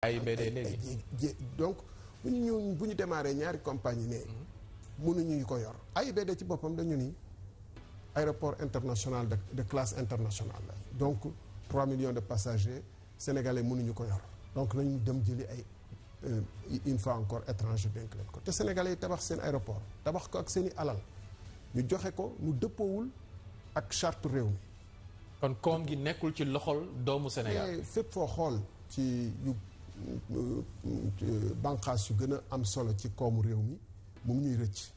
AIBD léegi donc bu ñu démarré ñaari compagnie ne mënuñu ko yor. AIBD ci boppam dañu ni aéroport international de classe internationale la donc 3 millions de passagers sénégalais mënuñu ko yor donc nañu dem jëli ay une fois encore étranger dénk leen ko te sénégalais yi tabax seen aéroport tabax ko ak seen i alal ñu joxe ko ñu dëppoowul ak charte réew mi. kon koom gi nekkul ci loxol doomu Sénégal. fépp foo xool ci yu bànqaas yu gën a am solo ci koomu réew mi mu ngi ñuy rëcc.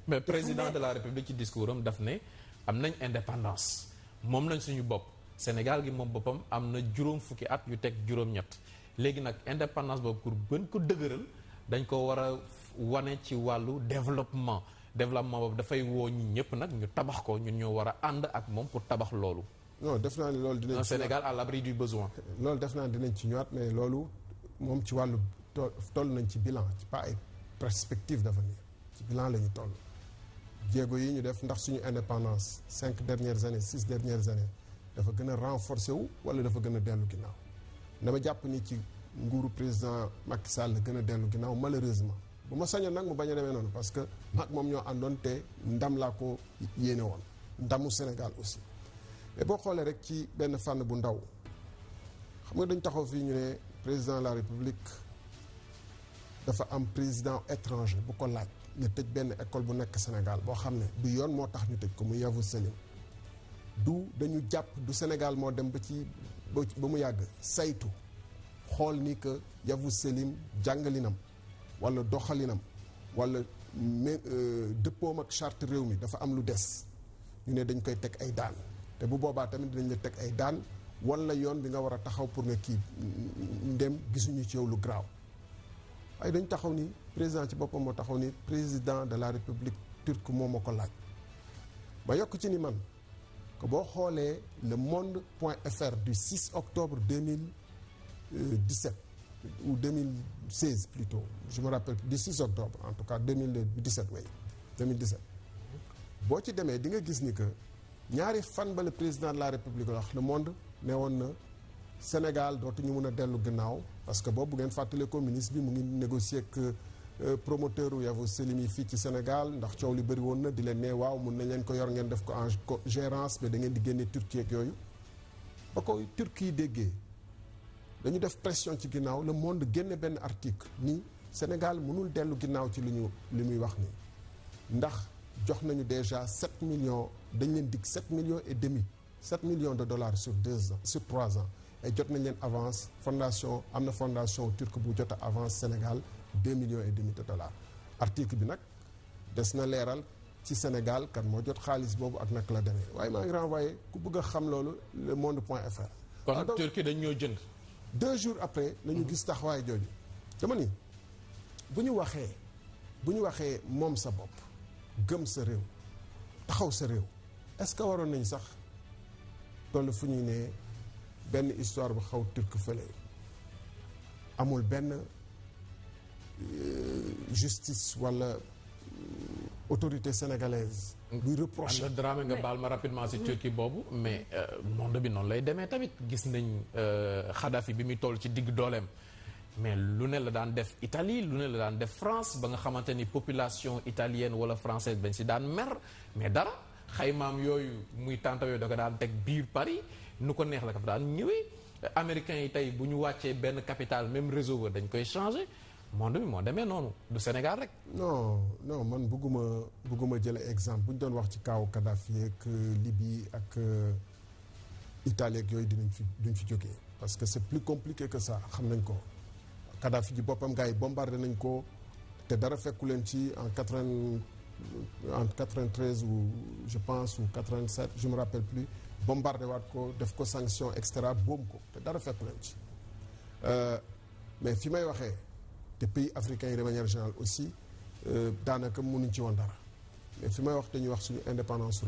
mais président de la république ci discours am daf ne am nañ indépendance moom nañ suñu bopp Sénégal gi moom boppam am na juróom fukki at yu teg juróom-ñett léegi nag indépendance boobu pour bën ko dëgëral dañ ko war a wane ci wàllu développement boobu dafay woo ñi ñëpp nag ñu tabax ko ñun ñoo war a ànd ak moom pour tabax loolu. non def naa ne loolu dinañ un Sénégal à l'abri du besoin. loolu def naa dinañ ci ñëwaat mais loolu moom ci wàllu toll nañ ci bilan ci pas ay perspective d'avenir ci bilan la ñu toll. jéego yi ñu def ndax suñu indépendance 5 dernières années 6 dernières années dafa gën a renforcer wu wala dafa gën a dellu ginnaaw dama jàpp ni ci nguuru président Macky Sall la gën a dellu ginnaaw malheureusement bu ma sañoon nag mu bañ a demee noonu parce que maag moom ñoo àndoon te ndam laa ko yéene woon ndamu Sénégal aussi mais boo xoolee rek ci benn fànn bu ndaw xam nga dañ taxaw fii ñu ne président de la République dafa am président étranger bu ko laaj ñu tëj benn école bu nekk Sénégal boo xam ne du yoon moo tax ñu tëj ko mu Yavuz Selim du dañu jàpp du Sénégal moo dem ba mu yàgg saytu xool ni que Yavuz Selim jàngalinam wala doxalinam wala dëppoom ak charte réew mi dafa am lu des ñu ne dañ koy teg ay daan te bu boobaa tamit dinañ la teg ay daan wala yoon bi nga war a taxaw pour nga kii ndem gisuñu ci yow lu graaw ay dañ taxaw ni président ci boppam moo taxaw ni président de la république turque moo ma ko laaj ba yokk ci ni man que boo xoolee le monde.fr du 6 octobre 2017 ou 2016 plutôt je me rappelle du 6 octobre en tout cas 2017 oui 2017 boo ci demee di nga gis ni que ñaari fan ba le président de la république wax le monde ne woon na Sénégal dootuñu mën a dellu gannaaw parce que boobu ngeen fàttale ko ministre bi mu ngi négocier ak promoteur u Yavuz Selim yi fii ci Sénégal ndax coow li bëri woon na di leen ne waaw mun nañ leen ko yor ngeen def ko en gérance mais da ngeen di génne Turquie ak yooyu ba ko Turquie déggee dañu def pression ci ginnaaw le monde génne benn article ni Sénégal mënul dellu ginnaaw ci li muy wax nii ndax jox nañu déjà 7 millions dañ leen dig 7 millions et demi 7 millions de dollars sur 3 ans et jot nañ leen avance am na fondation turque bu jot a avance Sénégal 2 millions et demi de dollars article bi nag des na leeral ci Sénégal kan moo jot xaalis boobu ak nag la demee waaye maa ngi renvoyé ku bëgg a xam loolu le monde.fr. kon Turquie dañ ñoo jënd. 2 jours après nañu gis taxawaay jooju dama ni bu ñu waxee moom sa bopp gëm sa réew taxaw sa réew est-ce que waroon nañ sax toll fu ñuy ne benn histoire bu xaw turc fële amul benn justice wala autorité sénégalaise buy reproché Dramé nga baal ma rapidement ci Turquie boobu mais monde bi noonu lay demee tamit gis nañ Kadhafi bi muy toll ci digg dooleem mais lu ne la daan def Italie lu ne la daan def France ba nga xamante ni population italienne wala française bañ si daan mer mais dara xaymaam yooyu muy tànta yooyu da ko daan teg biir Paris nu ko neex la ko fa daan ñëwee américains yi tey bu ñu wàccee benn capitale même réseau ba dañ koy changer monde bi moo demee noonu du Sénégal rek. non man bëgguma jël exemple bu ñu doon wax ci kaawu Kadhafi ak Libye ak Italie ak yooyu duñ fi jógee parce que c'est plus compliqué que ça xam nañ ko Kadhafi ji boppam gars yi bombardé nañ ko te dara fekku leen ci en 93 ou je pense ou 87 je me rappelle plus bombardé waat ko def ko sanction extra boom ko te dara fekku leen ci mais fi may waxee. te pays africains yi de manière générale aussi daanaka mënuñ ci woon dara mais fi may wax dañuy wax suñu indépendance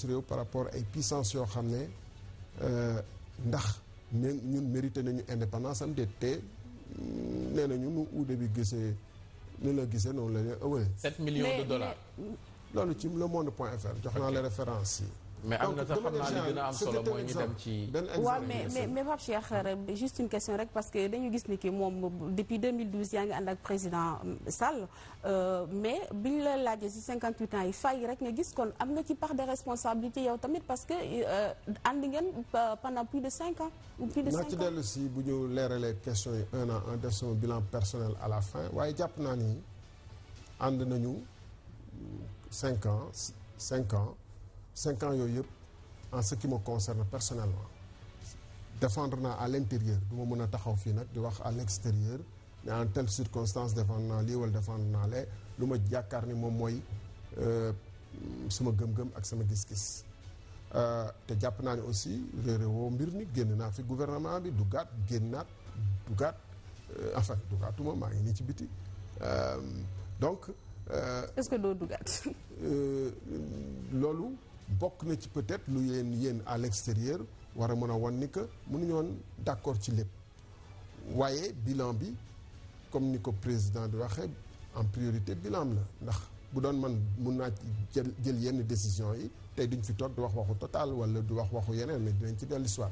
réew par rapport ay puissance yoo xam ne ndax ñun mérité nañu indépendance am déet te nee nañu nu uude bi gisee ni la gisee noonu la leen ëwale 7 millions de dollars loolu ci le monde.fr jox naa les références yi mais am na sax xam naa li gën a am solo mooy ñu dem ci. waaw mais Pape Cheikh juste une question rek parce que dañu gis ni ki moom depuis 2012 yaa ngi ànd ak président Sall mais biñ la laajee ci 58 ans yi fay rek nga gis kon am nga ci part de responsabilité yow tamit parce que ànd ngeen pendant plus de 5 ans. ou plus de 5 ans naa ci dellu si bu ñu leeralee question yi un an en def sama bilan personnel à la fin waaye jàpp naa ni ànd nañu 5 ans yooyu yëpp en ce qui me concerne personnellement défendre naa à l'intérieur du ma mën a taxaw fii nag di wax à l'extérieur mais en telle circonstance défendre naa lii wala défendre naa lee lu ma jàkkaar ni moom mooy sama gëm-gëm ak sama gis-gis te jàpp naa ni aussi réeré woo mbir ni génn naa fi gouvernement bi dugaat génnaat dugaat enfin dugaatuma maa ngi nii ci biti donc est-ce que doo dugaat loolu bokk na ci peut-être lu yéen à l'extérieur war a mën a wan ni que mënuñu woon d'accord ci lépp waaye bilan bi comme ni ko président di waxee en priorité bilan la ndax bu doon man mun naa jël yenn décision yi tey duñ fi toog di wax waxu Total wala du wax waxu yeneen mais dinañ ci dellu histoire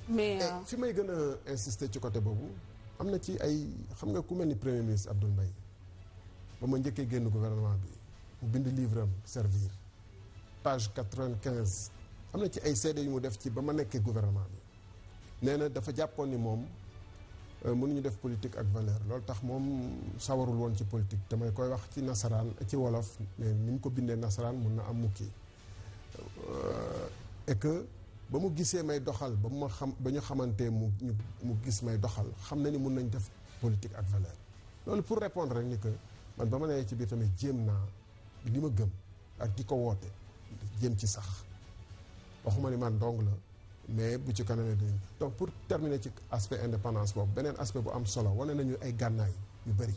mais fi may gën a insister ci côté boobu am na ci ay xam nga ku mel ni premier ministre Abdoul Mbaye ba ma njëkkee génn gouvernement bi mu bind livre am Servir page 95 am na ci ay seede yu mu def ci ba ma nekkee gouvernement bi nee na dafa jàppoon ni moom mënuñu def politique ak valeur loolu tax moom sawarul woon ci politique damay koy wax ci nasaraan ci wolof mais ni mu ko bindee nasaraan mun na am mukki et que ba mu gisee may doxal ba ñu xamante mu gis may doxal xam na ni mun nañ def politique ak valeur loolu pour répondre rek ni que man ba ma nee ci biir tamit jéem naa li ma gëm ak di ko woote jéem ci sax waxuma ni man dong la mais bu ci kanamee dañ donc pour terminer ci aspect indépendance boobu beneen aspect bu am solo wane nañu ay gànnaay yu bëri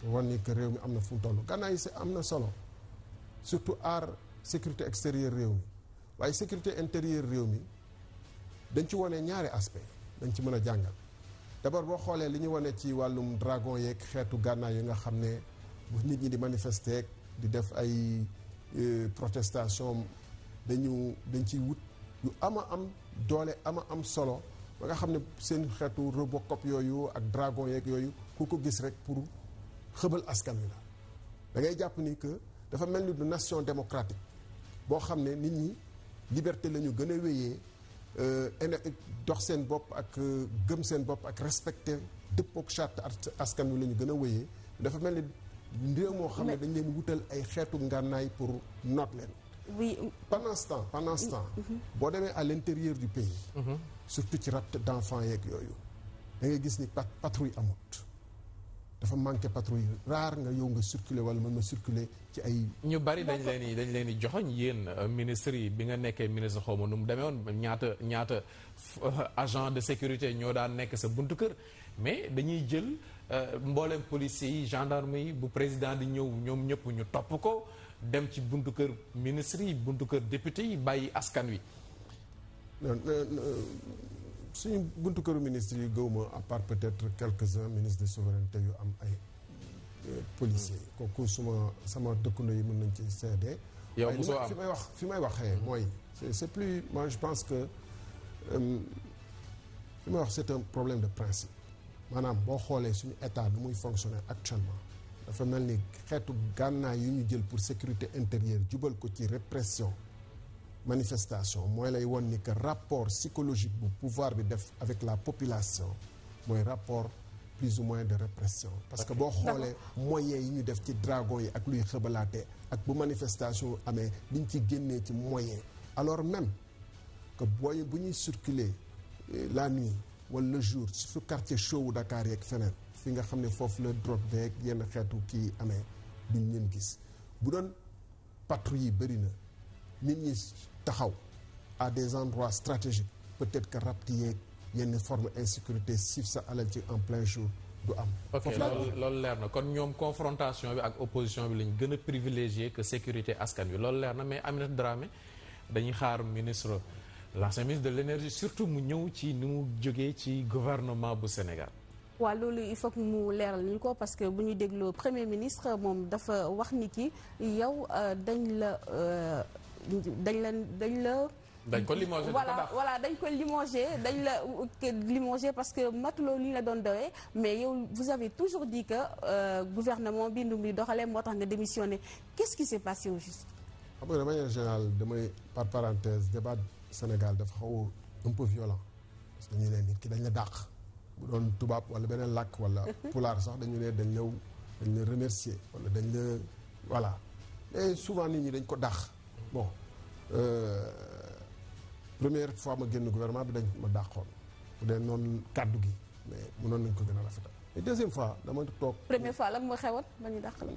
wan ni que réew mi am na fu mu toll gànnaay yi am na solo surtout aar sécurité extérieure réew mi waaye sécurité intérieure réew mi dañ ci wane ñaari aspect dañ ci mën a jàngal d'abord boo xoolee li ñu wane ci wàllum dragon yeeg xeetu gànnaay yi nga xam ne bu nit ñi di manifester di def ay protestation dañ ciy wut yu am doole am solo ba nga xam ne seen xeetu Robocop yooyu ak dragon yeeg yooyu ku ko gis rek pour xëbal askan wi la da ngay jàpp ni que dafa mel ni du nation démocratique boo xam ne nit ñi liberté la ñu gën a wéyee dox seen bopp ak gëm seen bopp ak respecté dëppook charte askan wi la ñu gën a wéyee dafa mel ni réew moo xam ne dañ leen wutal ay xeetu ngànnaay pour noot leen. oui pendant ce temps boo demee à l'intérieur du pays surtout ci rapte d'enfants yeeg yooyu da ngay gis ni patrouille amut dafa manqué patrouille rare nga yow nga circuler wala mën ma circuler ci ay ñu bari dañ leen di joxoñ yéen ministres yi bi nga nekkee ministre xaw ma nu mu demee woon ñaata agent de sécurité ñoo daan nekk sa buntu kër mais dañuy jël mboolem policiers yi gendarme yi bu président di ñëw ñoom ñëpp ñu topp ko dem ci buntu kër ministre yi buntu kër député yi bàyyi askan wi. suñu buntu këru ministre yi gëwma à part peut-être quelques-uns ministres de souveraineté yu am ay policiers yi kooku sama dëkkandoo yi mën nañ ci seede. yow mosoo am fi may waxee mooy c'est plus moi je pense que fi may wax c'est un problème de principe maanaam boo xoolee suñu état nu muy fonctionner actuellement dafa mel ni xeetu gànnaay yu ñu jël pour sécurité intérieure jubal ko ci répression manifestation mooy lay won ni que rapport psychologique bu pouvoir bi def avec la population mooy rapport plus ou moins de répression parce que boo xoolee moyens yi ñu def ci dragon yi ak luy xëbalaate ak bu manifestation amee liñ ci génnee ci moyen alors même que bu ñuy circuler la nuit wala le jour surtout quartier chaud wu Dakar yeeg feneen fi nga xam ne foofu la drogue beeg yenn xeetu kii amee duñ leen gis bu doon patrouille yi bëri na nit ñi taxaw à des endroits stratégiques peut-être que rapt yeeg yenn forme insécurité siif sa alal ci en plein jour du am. ok loolu leer na kon ñoom confrontation bi ak opposition bi lañ gën a privilégié que sécurité askan wi loolu leer na mais Aminata Dramé dañuy xaar ministre l'ancien ministre de l'énergie surtout mu ñëw ci ni mu jógee ci gouvernement bu Sénégal. waaw loolu il faut que mu leeral ñu ko parce que bu ñu dégloo premier ministre moom dafa wax ni ki yow dañ la dañ ko limogé voilà dañ ko limogé parce que matuloo li ñu la doon doyee mais yow vous avez toujours dit que gouvernement bi nu muy doxalee moo tax nga démissionné qu'est-ce qui s'est passé au juste. xam nga de manière générale damay par parenthèse débat Sénégal dafa xaw un peu violent parce que dañu ne nit ki dañ la dàq bu doon tubaab wala beneen làkk wala pulaar sax dañu ne dañ la remercier wala dañ la voilà mais souvent nit ñi dañ ko dàq bon. Première fois ma génn gouvernement bi dañ ma dàqoon bu dee noonu kàddu gi mais mënoon nañ ko gën a rafetal mais deuxième fois dama toog. première fois lan moo xewoon ba ñu dàq la.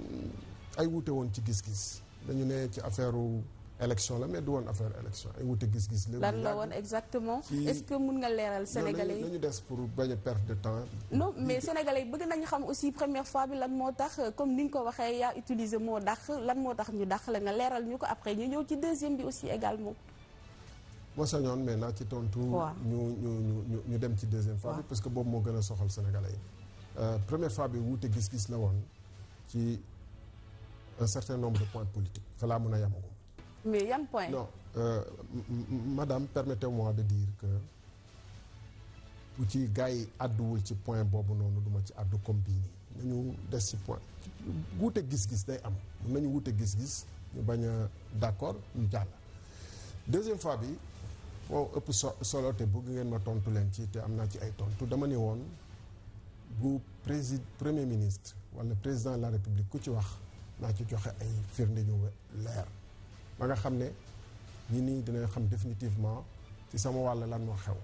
ay wuute woon ci gis-gis dañu ne ci affaire élection la mais du woon affaire élection ay wuute gis-gis. lan la woon exactement. est-ce que mun nga leeral sénégalais yi nañu des pour bañ a perdre de temps. non mais sénégalais yi bëgg nañu xam aussi première fois bi lan moo tax comme ni nga ko waxee yaa utiliser moo dàq lan moo tax ñu dàq la nga leeral ñu ko après ñu ñëw ci deuxième bi aussi également. moo sañoon mais naa ci tontu. ñu dem ci deuxième fois bi parce que boobu moo gën a soxal sénégalais yi. Première fois bi wuute gis-gis la woon ci un certain nombre de points politiques fa laa mën a yamagum. mais yan point. non madame permettez-moi de dire que bu ci gars yi àdduwul ci point boobu noonu duma ci àddu comme bii nii nañu des ci point wuute gis-gis day am mun nañu wuute gis-gis ñu bañ a d'accord ñu jàll. deuxième fois bi moo ëpp solo te bëgg ngeen ma tontu leen ci te am naa ci ay tontu dama ne woon bu premier ministre wala président de la république ku ci wax naa ci joxe ay firnde ñu leer ba nga xam ne ñi nii dina xam définitivement ci sama wàll lan moo xew.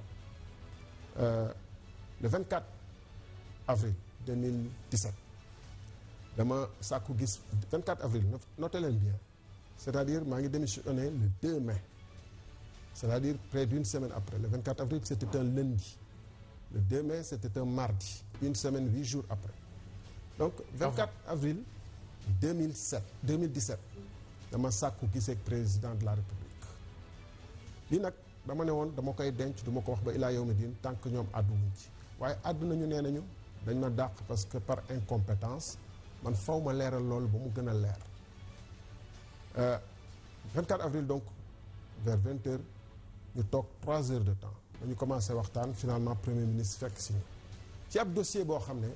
Le 24 avril 2017 dama sàkku gis 24 avril notez leen bien c'est-à-dire maa ngi démissionné le 2 mai c'est-à-dire près d'une semaine après le 24 avril c'était un lundi le 2 mai c'était un mardi une semaine 8 jours après donc 24 avril 2017 dama sàkku gisee président de la république lii nag dama ne woon dama koy denc duma ko wax ba ilaa yawmi diin tant que ñoom àdduwuñ ci waaye àddunañu nee nañu dañ ma dàq parce que par incompétence man faw ma leeral loolu ba mu gën a leer 24 avril donc vers 20 heures ñu toog 3 heures de temps dañu commencé waxtaan finalement premier ministre fekk si ñu ci ab dossier boo xam ne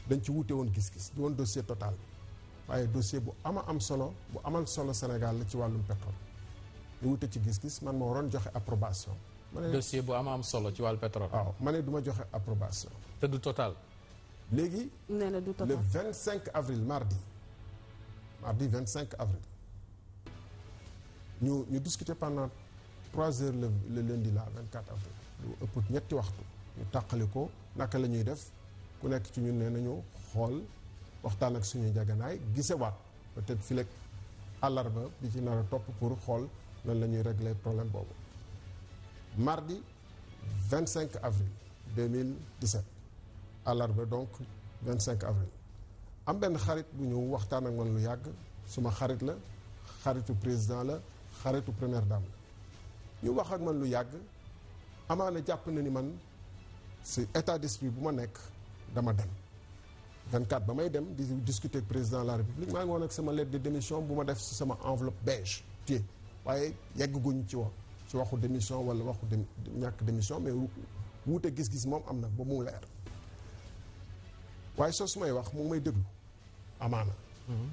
dañ ci wute woon gis-gis du woon dossier total waaye dossier bu am solo bu amal solo Sénégal la ci wàllum pétrole ñu wute ci gis-gis man ma waroon joxe approbation. dossier bu am solo ci wàllu pétrole. waaw ma ne du ma joxe approbation. te du total. léegi. nee na du total le 25 avril mardi 25 avril ñu discuter pendant 3 heures le lundi là 24 avril. lu ëpp ñetti waxtu ñu tàqali ko naka la ñuy def ku nekk ci ñun nee nañu xool waxtaan ak suñuy njaganaay gisewaat peut-être fileeg àllarba bi ci nar a topp pour xool nan la ñuy régler problème boobu. mardi 25 avril 2017 àllarba donc 25 avril am benn xarit bu ñëw waxtaan ak man lu yàgg suma xarit la xaritu président la xaritu première dame la ñu wax ak man lu yàgg amaana jàpp na ni man si état d'esprit bu ma nekk dama dem 24 ba may dem di discuter ak président de la république maa ngi woon ak sama lettre de démission bu ma def si sama enveloppe beige tie waaye yegguñ ci waxu démission wala waxu ñàkk démission mais wuute gis-gis moom am na ba mu leer waaye soo su may wax mu ngi may déglu amaana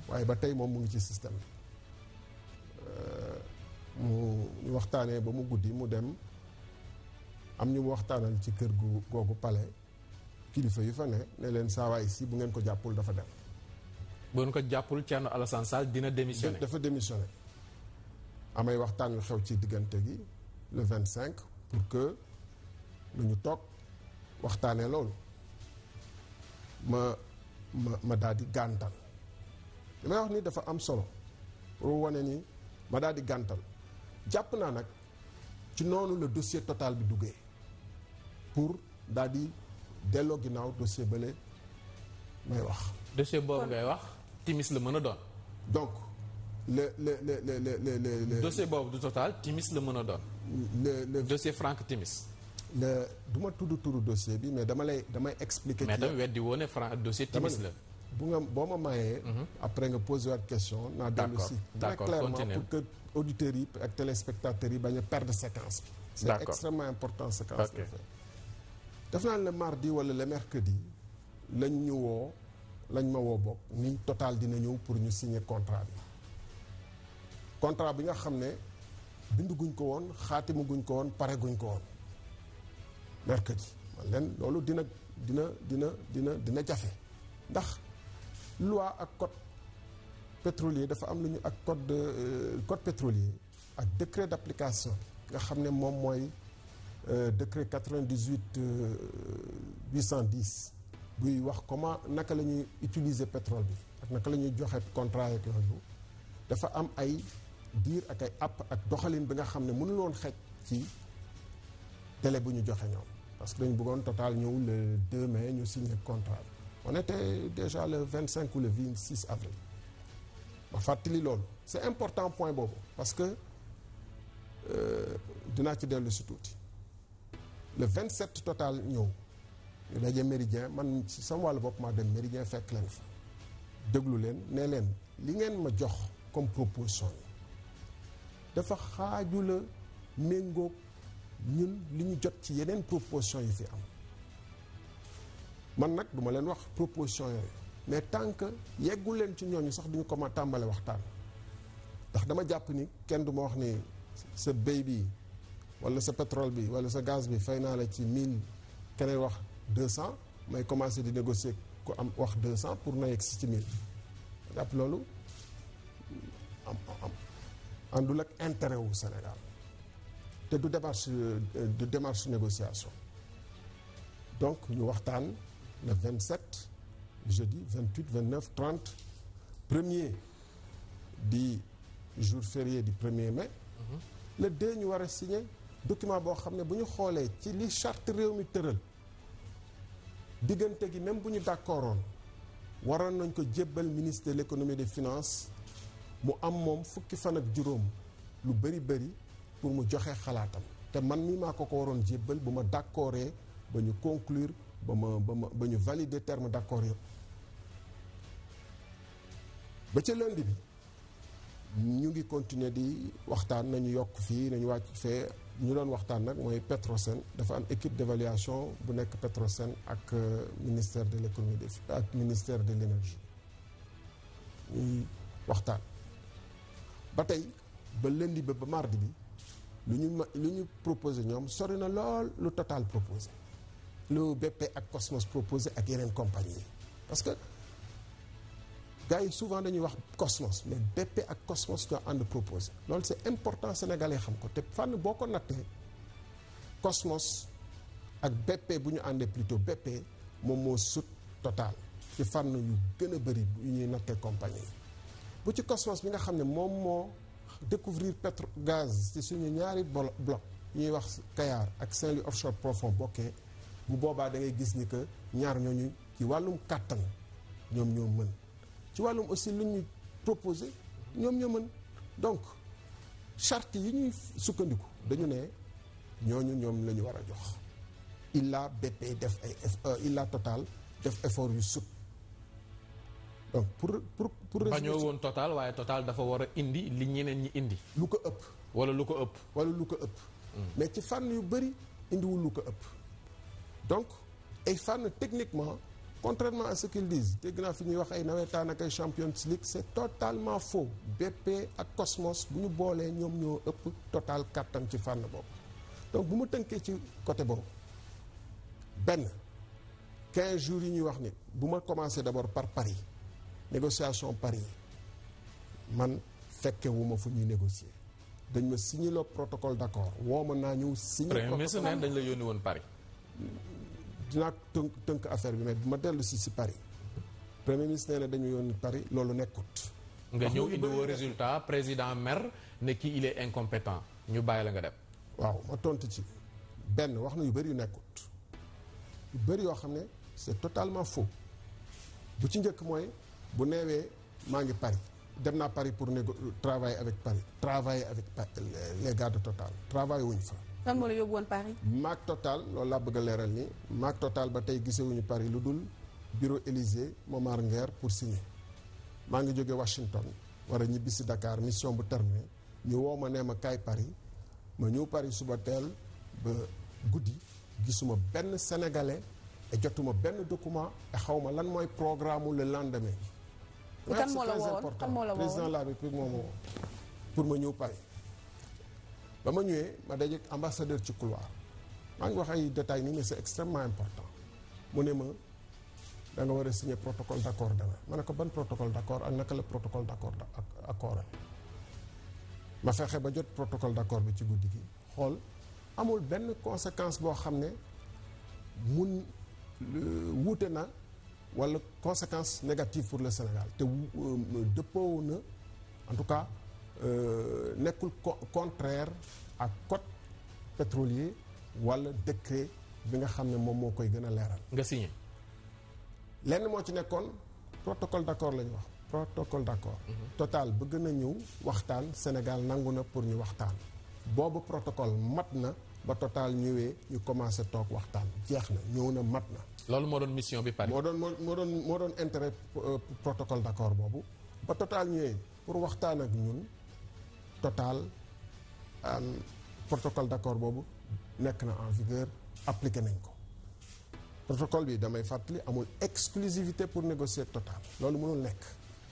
waaye ba tey moom mu ngi ci système bi ñu waxtaanee ba mu guddi mu dem am ñu waxtaanal ci kër googu palais kilifa yu fa ne leen saawaay si bu ngeen ko jàppul dafa dem. bu ngeen ko jàppul Thierno Alassane Sall dina démissionné. dafa démissionné amay waxtaan yu xew ci diggante gi le 25 pour que lu ñu toog waxtaanee loolu ma daal di gàntal li may wax ni dafa am solo pour wane ni ma daal di gàntal jàpp naa nag ci noonu le dossier total bi duggee pour daal di delloo ginnaaw dossier bële may wax. dossier boobu ngay wax timis la mën a doon. donc le dossier boobu du total timis la mën a doon. le dossier Franck Timis. du ma tudd turu dossier bi mais damay expliquer. mais tamit weddi woo ne Franck dossier timis la. boo ma mayee. après nga posé waat question. naa dellu si très clairement pour que auditeurs yi ak téléspectateurs yi bañ a perdre séquence bi. c'est extrêmement important séquence bi. def naa le mardi wala le mercredi lañ ma woo bokk ni Total dina ñëw pour ñu signer contrat bi nga xam ne bindu guñ ko woon xaatimu guñ ko woon pare guñ ko woon mercredi man leen loolu dina jafe ndax loi ak code pétrolier dafa am lu ñu ak code pétrolier ak décret d'application nga xam ne moom mooy décret 98 810 buy wax comment naka la ñuy utiliser pétrole bi ak naka la ñuy joxe contrat yeeg yooyu dafa am ay diir ak ay app ak doxalin bi nga xam ne mënul woon xej ci délai bu ñu joxe ñoom parce que dañu bëggoon Total ñëw le 2 mai ñu signé contrat bi on était déjà le 25 ou le 26 avril ma fàttali loolu c'est important point boobu parce que dinaa ci dellu si tuuti le 27 Total ñëw ñu daje Méridien man ci sama wàllu bopp maa dem Méridien fekk leen fa déglu leen ne leen li ngeen ma jox comme proposition yi dafa xaaju la méngoog ñun li ñu jot ci yeneen proposition yi fi am man nag duma leen wax proposition yooyu mais tant que yeggu leen ci ñooñu sax duñu ko ma tàmbale waxtaan ndax dama jàpp ni kenn du ma wax ni sa béy bi wala sa pétrole bi wala sa gaz bi fay naa la ci 1000 keneen wax 200 may commencer di négocier ku am wax 200 pour na yegg si ci 1000 jàpp loolu àndul ak intérêt wu Sénégal te du démarche négociation donc ñu waxtaan le 27 jeudi 28 29 30 premier di jour férié du 1er mai le 2 ñu war a signer document boo xam ne bu ñu xoolee ci li charte réew mi tëral diggante gi même bu ñu d'accordoon waroon nañ ko jébbal ministre de l'économie et des finances mu am moom fukki fan ak juróom lu bëri pour mu joxe xalaatam te man mii maa ko waroon jébbal bu ma d'accordee ba ñu conclure ba ñu valider terme d'accord yëpp ba ca lundi bi ñu ngi continuer di waxtaan nañu yokk fii nañu wàcc fee ñu doon waxtaan nag mooy Petrosen dafa am équipe d'évaluation bu nekk Petrosen ak ministère de l'économie ak ministère de l'énergie ñuy waxtaan ba tey ba lundi ba mardi bi lu ñu proposé ñoom sori na lool lu Total proposé lu BP ak Cosmos proposé ak yeneen compagnie yi parce que gars yi souvent dañuy wax Cosmos mais BP ak Cosmos ñoo ànd proposé loolu c'est important sénégalais xam ko te fànn boo ko nattee Cosmos ak BP bu ñu àndee plutôt BP moom moo sut Total ci fànn yu gën a bëri yu ñuy nattee compagnie yi bu ci Cosmos bi nga xam ne moom moo découvrir pétrole gaz ci suñu ñaari bloc ñuy wax Kayar ak Saint-Louis offshore profond bokkee bu boobaa da ngay gis ni que ñaar ñooñu ci wàllum kàttan ñoom ñoo mën ci wàllum aussi lu ñu proposé ñoom ñoo mën donc charte yi ñuy sukkandiku dañu ne ñooñu ñoom la ñu war a jox illa BP def ay illa Total def effort yu sut donc pour bañoo woon Total waaye Total dafa war a indi li ñeneen ñi indi lu ko ëpp wala lu ko ëpp mais ci fànn yu bëri indiwul lu ko ëpp donc ay fànn techniquement contrairement à ce qu'ils disent dégg naa fi ñuy wax ay nawetaan ak ay Champions League c'est totalement faux BP ak Cosmos bu ñu boolee ñoom ñoo ëpp Total kàttan ci fànn boobu donc bu ma tënkee ci côté boobu benn 15 jours yi ñuy wax ni bu ma commencé d'abord par Paris négociation Paris man fekke wu ma fu ñuy négocier dañ ma signé le protocole d'accord woo ma naa ñëw signé premier ministre dañ la yónni woon Paris dinaa tënk affaire bi mais ma dellu si Paris premier ministre nee na dañu yónni Paris loolu nekkut nga ñëw indi woo résultat président maire ne kii il est incompétent ñu bàyyi la nga dem waaw ma tontu ci benn wax na yu bëri yu nekkut yu bëri yoo xam ne c'est totalement faux bu ci njëkk mooy bu neewee maa ngi Paris dem naa Paris pour travailler avec les gars de Total travailler wuñ fa. kan moo la yóbbu woon Paris. maak Total loolu laa bëgg a leeral ni maak Total ba tey gisewuñu Paris lu dul bureau Élysée Momar Nguer pour signer maa ngi jóge Washington war a ñibbi si Dakar mission bu terminé ñu woo ma nee ma kaay Paris ma ñëw Paris suba teel ba guddi gisuma benn sénégalais et jotuma benn document et xaw ma lan mooy programme le lendemain. kan moo la woowoon kan moo la woowoon président de la République moo ma woo pour ma ñëw Paris ba ma ñëwee ma daje ambassadeur ci couloir maa ngi wax ay détails nii mais c'est extrêmement important mu ne ma da nga war a signer protocole d'accord demain ma ne ko ban protocole d'accord ak naka la protocole d'accord ak accord ma fexe ba jot protocole d'accord bi ci guddi gi xool amul benn conséquence boo xam ne mun wuute na wala conséquence négative pour le Sénégal te dëppoo na en tout cas nekkul contraire ak code pétrolier wala décret bi nga xam ne moom moo koy gën a leeral. nga signé. lenn moo ci nekkoon protocole d'accord la ñu wax protocole d'accord. Total bëgg na ñëw waxtaan Sénégal nangu na pour ñu waxtaan. boobu protocole mat na ba Total ñëwee ñu commencé toog waxtaan jeex na ñëw na mat na. loolu moo doon mission bi Paris. moo doon intérêt protocole d'accord boobu ba Total ñëwee pour waxtaan ak ñun Total protocole d'accord boobu nekk na en vigueur appliqué nañ ko. protocole bi damay fàttali amul exclusivité pour négocier Total loolu mënul nekk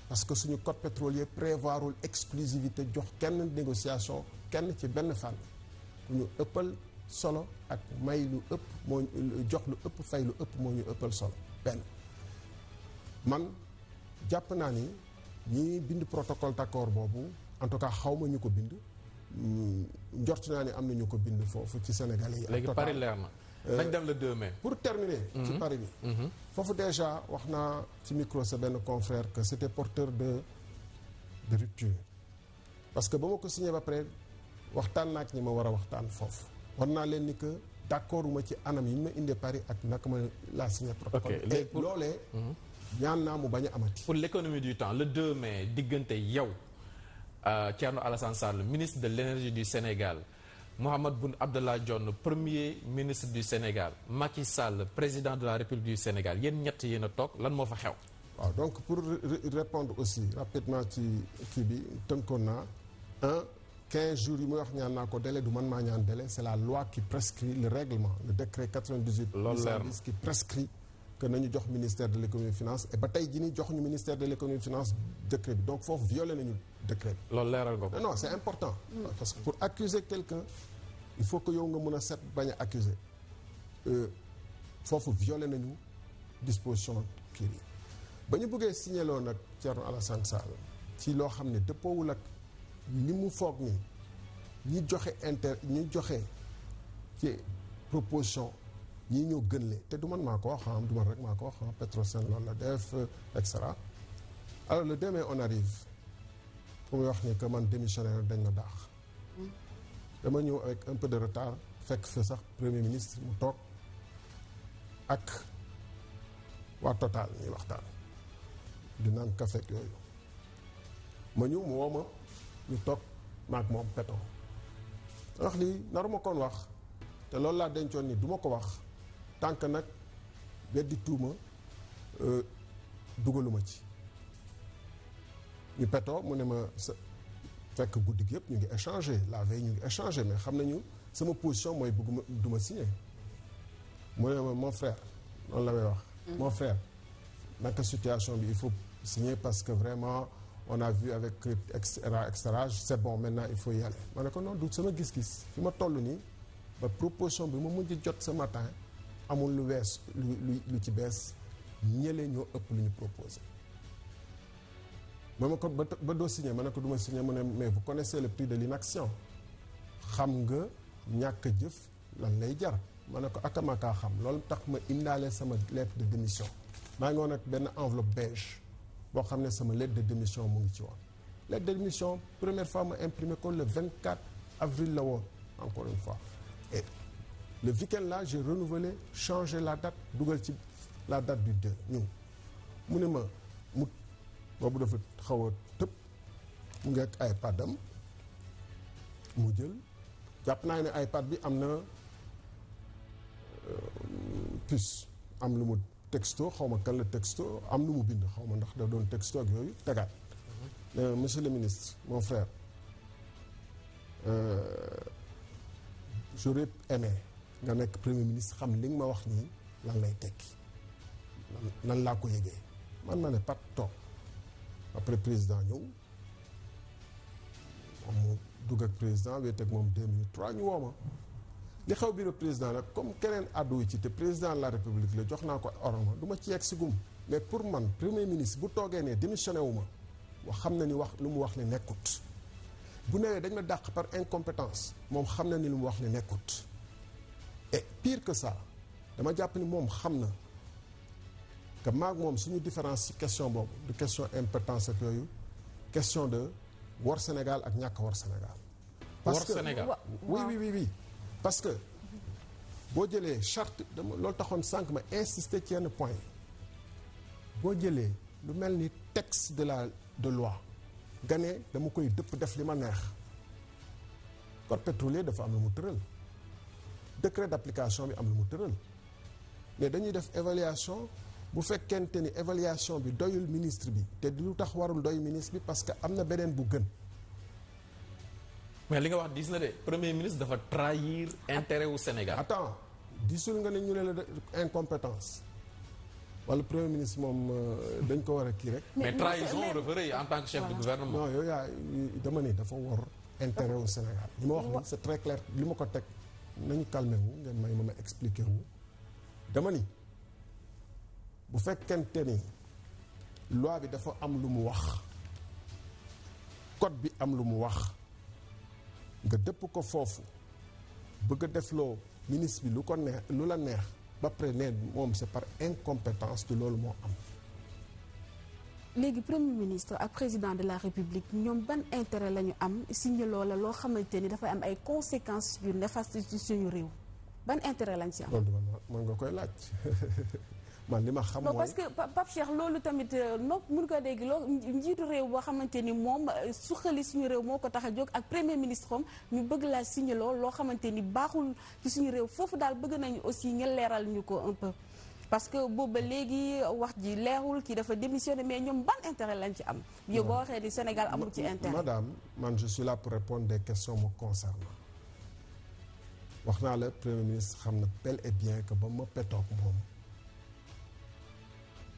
parce que suñu code pétrolier prévoirul exclusivité jox kenn négociation kenn ci benn fànn ku ñu ëppal solo ak may lu ëpp moo jox lu ëpp fay lu ëpp moo ñu ëppal solo benn man jàpp naa ni ñi bind protocole d'accord boobu en tout cas xaw ma ñu ko bind njort naa ni am na ñu ko bind foofu ci Sénégalais yi. léegi Paris leer na. nañ dem le 2 mai. pour terminer. ci Paris bi. foofu déjà wax naa ci micro sa benn confrère que c'était porteur de rupture. parce que ba ma ko signé ba pare waxtaan naa ak ñi ma war a waxtaan foofu. war naa leen ni que d'accord uma ci anam yi ñu ma indee Paris ak naka ma laa signé protocole. ok et loolee. ñaan naa mu bañ a amati. pour l'économie du temps le 2 mai diggante yow Thierno Alassane Sall ministre de l'énergie du Sénégal. Mohamed Boun Abdallah Dionne premier ministre du Sénégal Macky Sall président de la République du Sénégal yéen ñett yéen a toog lan moo fa xew. waaw donc pour répondre aussi rapidement ci kii bi tënkoon naa 15 jours yi muy wax ñaan naa ko délai du man maa ñaan délai c'est la loi qui prescrit le règlement le décret 98. loolu leer na qui prescrit que nañu jox ministère de l'économie et finance et ba tey jii nii jox ñu ministère de l'économie et finance décret bi donc foofu violé nañu décret bi. loolu leeral nga ko. non c'est important. parce que pour accuser quelqu'un il faut que yow nga mën a set bañ a accuser foofu violé nañu disposition kii bi ba ñu bëggee signéloo nag Thierno Alassane Sall ci loo xam ne dëppoowul ak li mu foog ni ñi joxe ci proposition ñii ñoo gën le te du man maa ko wax du man rek maa ko wax Petrosen loolu la def et cetera alors le 2 mai on arrive fu muy wax ni que man démissionnaire dañ ma daax dama ñëw avec un peu de retard fekk fa sax premier ministre mu toog ak waa Total ñuy waxtaan di naan café ak yooyu ma ñëw mu woo ma ñu toog maak moom peto wax lii naruma koon wax te loolu laa dencoon ni du ma ko wax tant que nag weddi tuuma dugaluma ci ñu petoo mu ne ma sa fekk guddi gi yëpp ñu ngi échanger la veille ñu ngi échanger mais xam nañu sama position mooy bëgguma du ma signer mu ne ma mon frère noonu la may wax mon frère naka situation bi il faut signer parce que vraiment on a vu avec et cetera c'est bon maintenant il faut y aller ma ne ko non du sama gis-gis fi ma toll nii ba proposition bi ma mujj jot ce matin amul lu wees lu ci bees ñële ñoo ëpp lu ñu proposé ma ne ko ba doo signé ma ne ko du ma signé mu ne mais vous connaissez le prix de l'inaction xam nga ñàkk jëf lan lay jar ma ne ko akamakaa xam loolu tax ma indaale sama lettre de démission maa ngi woon ak benn enveloppe beige boo xam ne sama lettre de démission mu ngi ci woon lettre de démission première fois ma imprimé ko le 24 avril la woon encore une fois et le week-end là j'ai renouvelé changé la date dugal ci la date du 2 ñëw mu ne ma mu boobu dafa xaw a tëb mu ngi ak iPad am mu jël jàpp naa ne iPad bi am na puce am lu mu texto xaw ma kan la texto am lu mu bind xaw ma ndax da doon texto ak yooyu tegaat monsieur le ministre mon frère j'aurais aimé nga nekk premier ministre xam li nga ma wax nii lan lay tekki nan laa ko yëgee man ma ne pat toog après président ñëw moom mu dugg ak président wéet ak moom 2003 ñu woo ma li xew bureau président nag comme keneen àddu ci te président de la république la jox naa ko orma du ma ci yegg si gum mais pour man premier ministre bu toogee ne démissionné wu ma wax xam na ni wax lu mu wax ne nekkut bu newee dañ ma dàq par incompétence moom xam na ni lu mu wax ne nekkut et pire que ça dama jàpp ni moom xam na que maag moom suñu différence ci question boobu du question impétence ak yooyu question de war Sénégal ak ñàkk war Sénégal war Sénégal oui parce que boo jëlee charte dama loolu taxoon sànq ma insister ci yenn point boo jëlee lu mel ni texte de loi nga ne dama koy dëpp def li ma neex code pétrolier dafa am lu mu tëral décret d'application bi am lu mu tëral mais dañuy def évaluation bu fekkente ni évaluation bi doyul ministre bi te lu tax warul doy ministre bi parce que am na beneen bu gën. mais li nga wax diis na de premier ministre dafa trahir intérêt wu Sénégal. attends disul nga ne ñu ne la incompétence wala premier ministre moom dañ ko war a kii rek. mais trahison dafa rëy en tant que chef de gouvernement. non yow yaa dama ni dafa war intérêt wu Sénégal. li ma wax ni c'est très clair li ma ko teg nañu calmé wu ngeen may ma expliqué wu dama ni bu fekkente ni loi bi dafa am lu mu wax code bi am lu mu wax. nga dëpp ko foofu bëgg a defloo ministre bi lu ko neex lu la neex ba pare ne moom c'est par incompétence te loolu moo am. léegi premier ministre ak président de la république ñoom ban intérêt la ñu am signé loola loo xamante ni dafay am ay conséquences yu néfastes ci suñu réew ban intérêt lañ ci am. loolu mën nga koy laaj. man li ma xam mooy parce que Pape Cheikh loolu tamit nopp mun ko dégg loo njiitu réew boo xamante ni moom suqali suñu réew moo ko tax a jóg ak premier ministre am ñu bëgg laa signé loo xamante ni baaxul ci suñu réew foofu daal bëgg nañu aussi nga leeral ñu ko un peu parce que boobu ba léegi wax ji leerul kii dafa démissionné mais ñoom ban intérêt lañ ci am. yow boo waxee ni Sénégal amul ci intérêt. madame man je suis là pour répondre des questions me concernant wax naa la premier ministre xam na bel et bien que ba ma petoog moom.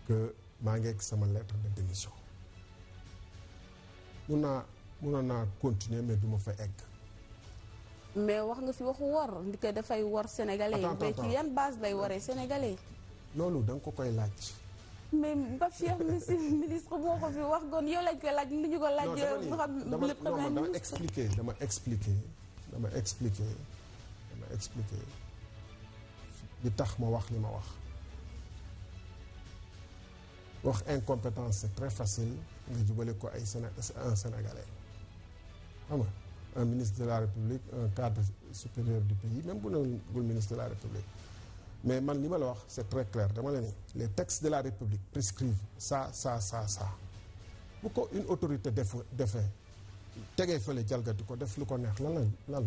que maa ngi ak sama lettre de démission mënoon naa continuer mais du ma fa egg. mais wax nga fi waxu wor ndi ko dafay wor sénégalais. mais ci yan base lay waree sénégalais. loolu da nga ko koy laaj. mais Pape Cheikh monsieur ministre moo ko fi wax goon yow lañ koy laaj li ñu ko laaj. dama expliquer li tax ma wax li ma wax incompétence c'est très facile nga jubale ko ay un Sénégalais xam nga un ministre de la République un cadre supérieur du pays même bu newul ministre de la République mais man li ma la wax c'est très clair dama la ni les textes de la République prescrivent ça bu ko une autorité defee tegee fële jalgati ko def lu ko neex lan la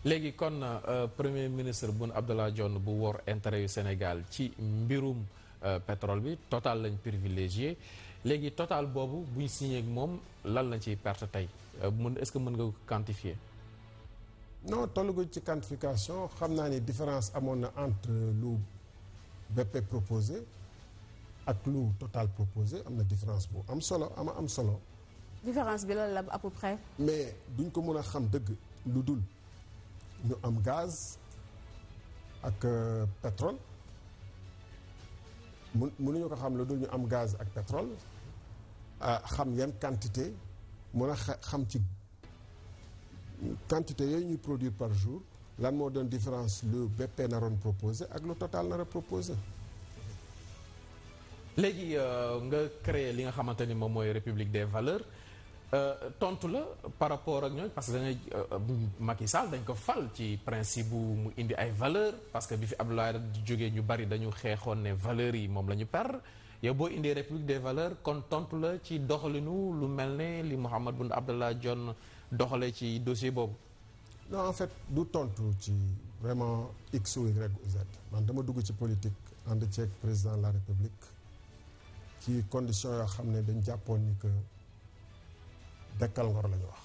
léegi kon premier ministre Boun Abdallah Dionne bu wor intérêt yu Sénégal ci mbirum pétrole bi Total lañ privilégié léegi Total boobu buñ signé ak moom lan lañ ciy perte tey est-ce que mën nga ko quantifier. non tollugu ci quantification xam naa ni différence amoon na entre lu BP proposé ak lu Total proposé am na différence bu am solo am solo. différence bi lan la à peu près. mais duñ ko mën a xam dëgg lu dul. ñu am gaz ak pétrole mënuñu ko xam lu dul ñu am gaz ak pétrole xam yan quantité mën a xam ci quantité yooyu ñuy produire par jour lan moo doon différence lu BP naroon proposé ak lu Total nar a proposé. léegi nga créer li nga xamante ni moom mooy République des valeurs. tontu la par rapport ak ñooñu parce que dangay Macky Sall dañ ko fal ci principe bu mu indi ay valeurs parce que bi fi Abdoulaye di jógee ñu bari dañu xeexoon ne valeurs yi moom la ñu perdre yow boo indee République des valeurs kon tontu la ci doxalinu lu mel ne li Mahammed Boun Abdallah Dionne doxalee ci dossier boobu. non en fait du tontu ci vraiment X ou Y ou Z man dama dugg ci politique ànd ceeg président de la République ci condition yoo xam ne dañ jàppoon ni que dekkal ngor la ñu wax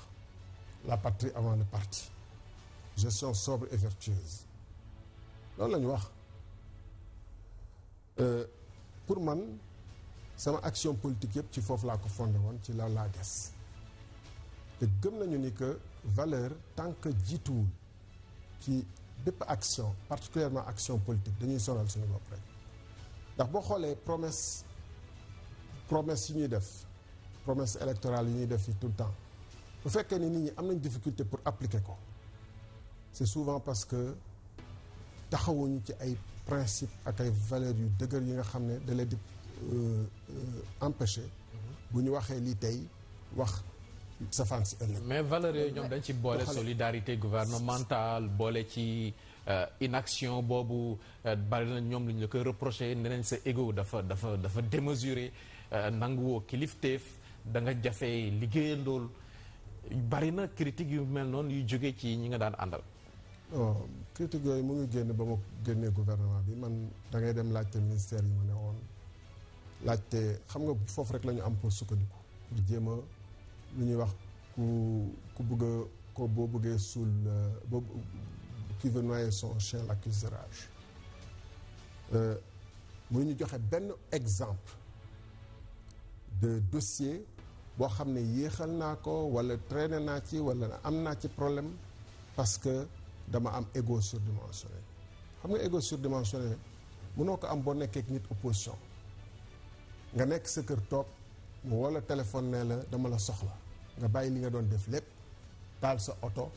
la patrie avant le parti gestion sobre et vertueuse loolu la ñu wax pour man sama action politique yëpp ci foofu laa ko fondé woon ci loolu laa des te gëm nañu ni que valeur tant que jiituwul ci bépp action particulièrement action politique dañuy sonal suñu bopp rek ndax boo xoolee promesse yi ñuy def promesse électorale yi ñuy def yi tout le temps bu fekkee ni nit ñi am nañ difficulté pour appliquer ko c'est souvent parce que taxawuñu ci ay principe ak ay valeurs yu dëgër yi nga xam ne da leen di empêcher bu ñu waxee lii tey wax safaan si ëllëg. mais valeurs yooyu ñoom dañ ci boole solidarité gouvernementale boole ci inaction boobu bari na ñoom lu ñu la koy reproché ne nañ sa ego dafa démesuré nanguwoo kilifteef da nga jafee liggéeyandool bari na critique yu mel noonu yu jógee ci ñi nga daan àndal. non critique yooyu mu ngi génn ba ma génnee gouvernement bi man da ngay dem laajte ministère yi ma ne woon laajte xam nga foofu rek la ñu am pour sukkandiku pour jéem a lu ñuy wax ku bëgg a ko boo bëggee suul boo qui veut noyer son chien l'accuse de rage mu ñu joxe benn exemple de dossier boo xam ne yéexal naa ko wala traîner naa ci wala am naa ci problème parce que dama am ego surdimensionné xam nga ego surdimensionné mënoo ko am boo nekkee ak nit opposition nga nekk sa kër toog mu wala téléphone ne la dama la soxla nga bàyyi li nga doon def lépp taal sa oto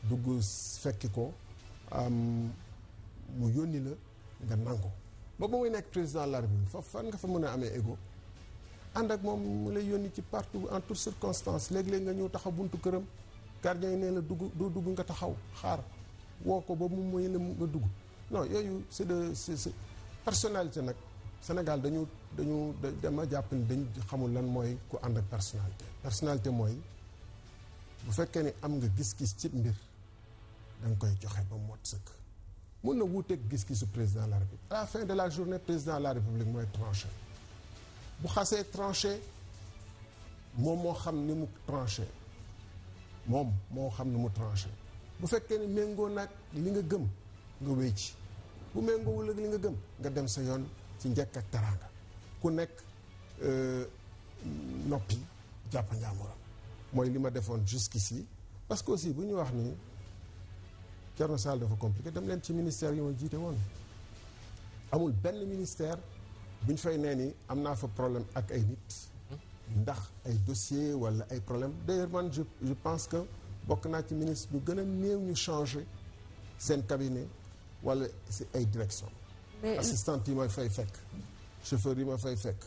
dugg fekki ko mu yónni la nga nangu ba muy nekk président de la République foofu fan nga fa mën a amee ego ànd ak moom mu lay yónni ci partout en toutes circonstances léeg-léeg nga ñëw taxaw buntu këram gardien yi nee la dugg doo dugg nga taxaw xaar woo ko ba mu mooy la nga dugg non yooyu c'est personnalité nag Sénégal dama jàpp ni dañu xamul lan mooy ku ànd ak personnalité mooy bu fekkee ni am nga gis-gis ci mbir da nga koy joxe ba mot sëkk mun na wuuteeg gis-gisu président de la République à la fin de la journée président de la République mooy tranché bu xasee tranché moom moo xam ni mu tranché moom moo xam ni mu tranché bu fekkee ni méngoo nag li nga gëm nga wéy ci bu méngoowul ak li nga gëm nga dem sa yoon ci njëkk ak teraanga ku nekk noppi jàpp njaamuram mooy li ma defoon jusqu'ici parce que aussi bu ñu wax ni Thierno Sall dafa compliqué dem leen ci ministère yi ma jiite woon amul benn ministère bu ñu fay nee ni am naa fa problème ak ay nit ndax ay dossier wala ay problème d'ailleurs man je pense que bokk naa ci ministre ñu gën a néew ñu changé seen cabinet wala si ay direction assistante yi ma fay fekk chauffeur yi ma fay fekk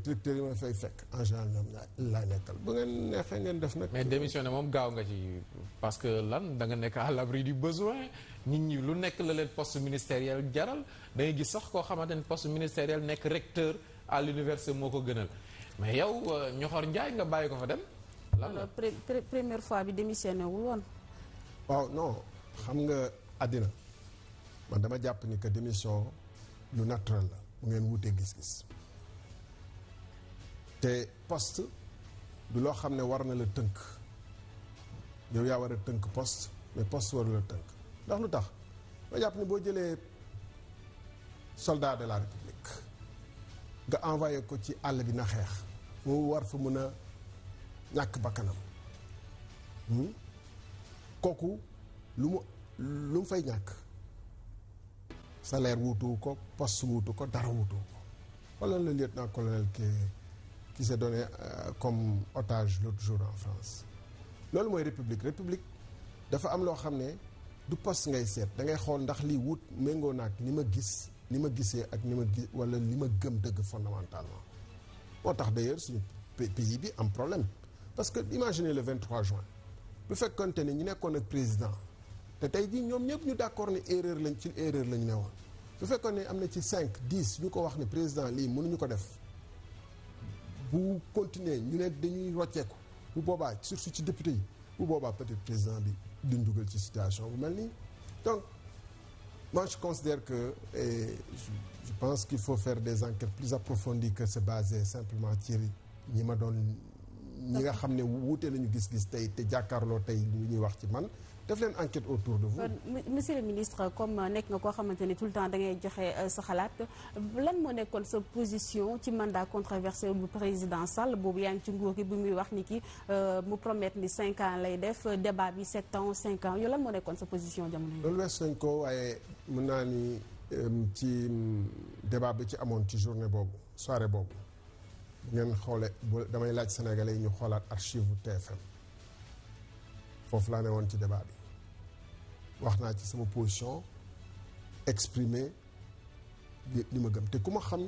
directeur yi ma fay fekk en général ñoom laa nekkal bu ngeen neexee ngeen def nag. mais démissionné moom gaaw nga ci parce que lan da nga nekk à l'abri du besoin nit ñi lu nekk la leen poste ministériel jaral da ngay gis sax koo xamante ni poste ministériel nekk recteur à l'université moo ko gënal mais yow Ñoxor Njaay nga bàyyi ko fa dem. lan la première fois bi démissionné wul woon. waaw non xam nga àddina man dama jàpp ni que démission lu naturel la mu ngeen wutee gis-gis. te poste du loo xam ne war na la tënk yow yaa war a tënk poste mais poste waru la tënk ndax lu tax ma jàpp ni boo jëlee soldat de la république nga envoyé ko ci àll bi na xeex mu war fa mën a ñàkk bakkanam kooku lu mu fay ñàkk salaire wuutu ko poste wuutu ko dara wuutu ko wala le lieutenant-colonel qui s'est donné comme otage l'autre jour en France loolu mooy république dafa am loo xam ne du poste ngay seet da ngay xool ndax lii wut méngoo naag ni ma gisee ak ni ma gis wala li ma gëm dëgg fondamentalement moo tax d'ailleurs suñu pays bi am problème parce que imaginez le 23 juin bu fekkonte ne ñu nekkoon ak président te tey jii ñoom ñëpp ñu d'accord ne erreur lañ ne woon bu fekkoon ne am na ci 5 10 ñu ko wax ne président lii mënuñu ko def bu continuer ñu ne dañuy rocceeku bu boobaa surtout ci député yi bu boobaa peut-être président bi duñ dugal ci situation bu mel nii donc moi je considère que je pense qu'il faut faire des enquêtes plus approfondies que se baser simplement ci ñi ma doon ñi nga xam ne wuute nañu gis-gis tey te jàkkaarloo tey lu ñuy wax ci man def leen enquête autour de vous. Monsieur le ministre, comme nekk nga koo xamante ni tout le temps da ngay joxe sa xalaat lan moo nekkoon sa position ci mandat controversé bu président Sall boobu yaa ngi ci nguur gi bu muy wax ni ki mu promettre ni 5 ans lay def débat bi 7 ans 5 ans yow lan moo nekkoon sa position jamono yi. loolu wees nañ ko waaye mën naa ni ci débat bi ci amoon ci journée boobu soirée boobu ngeen xoole damay laaj Sénégalais yi ñu xoolaat archive bu TFM foofu laa ne woon ci débat bi. wax naa ci sama position exprimer li ma gëm te ku ma xam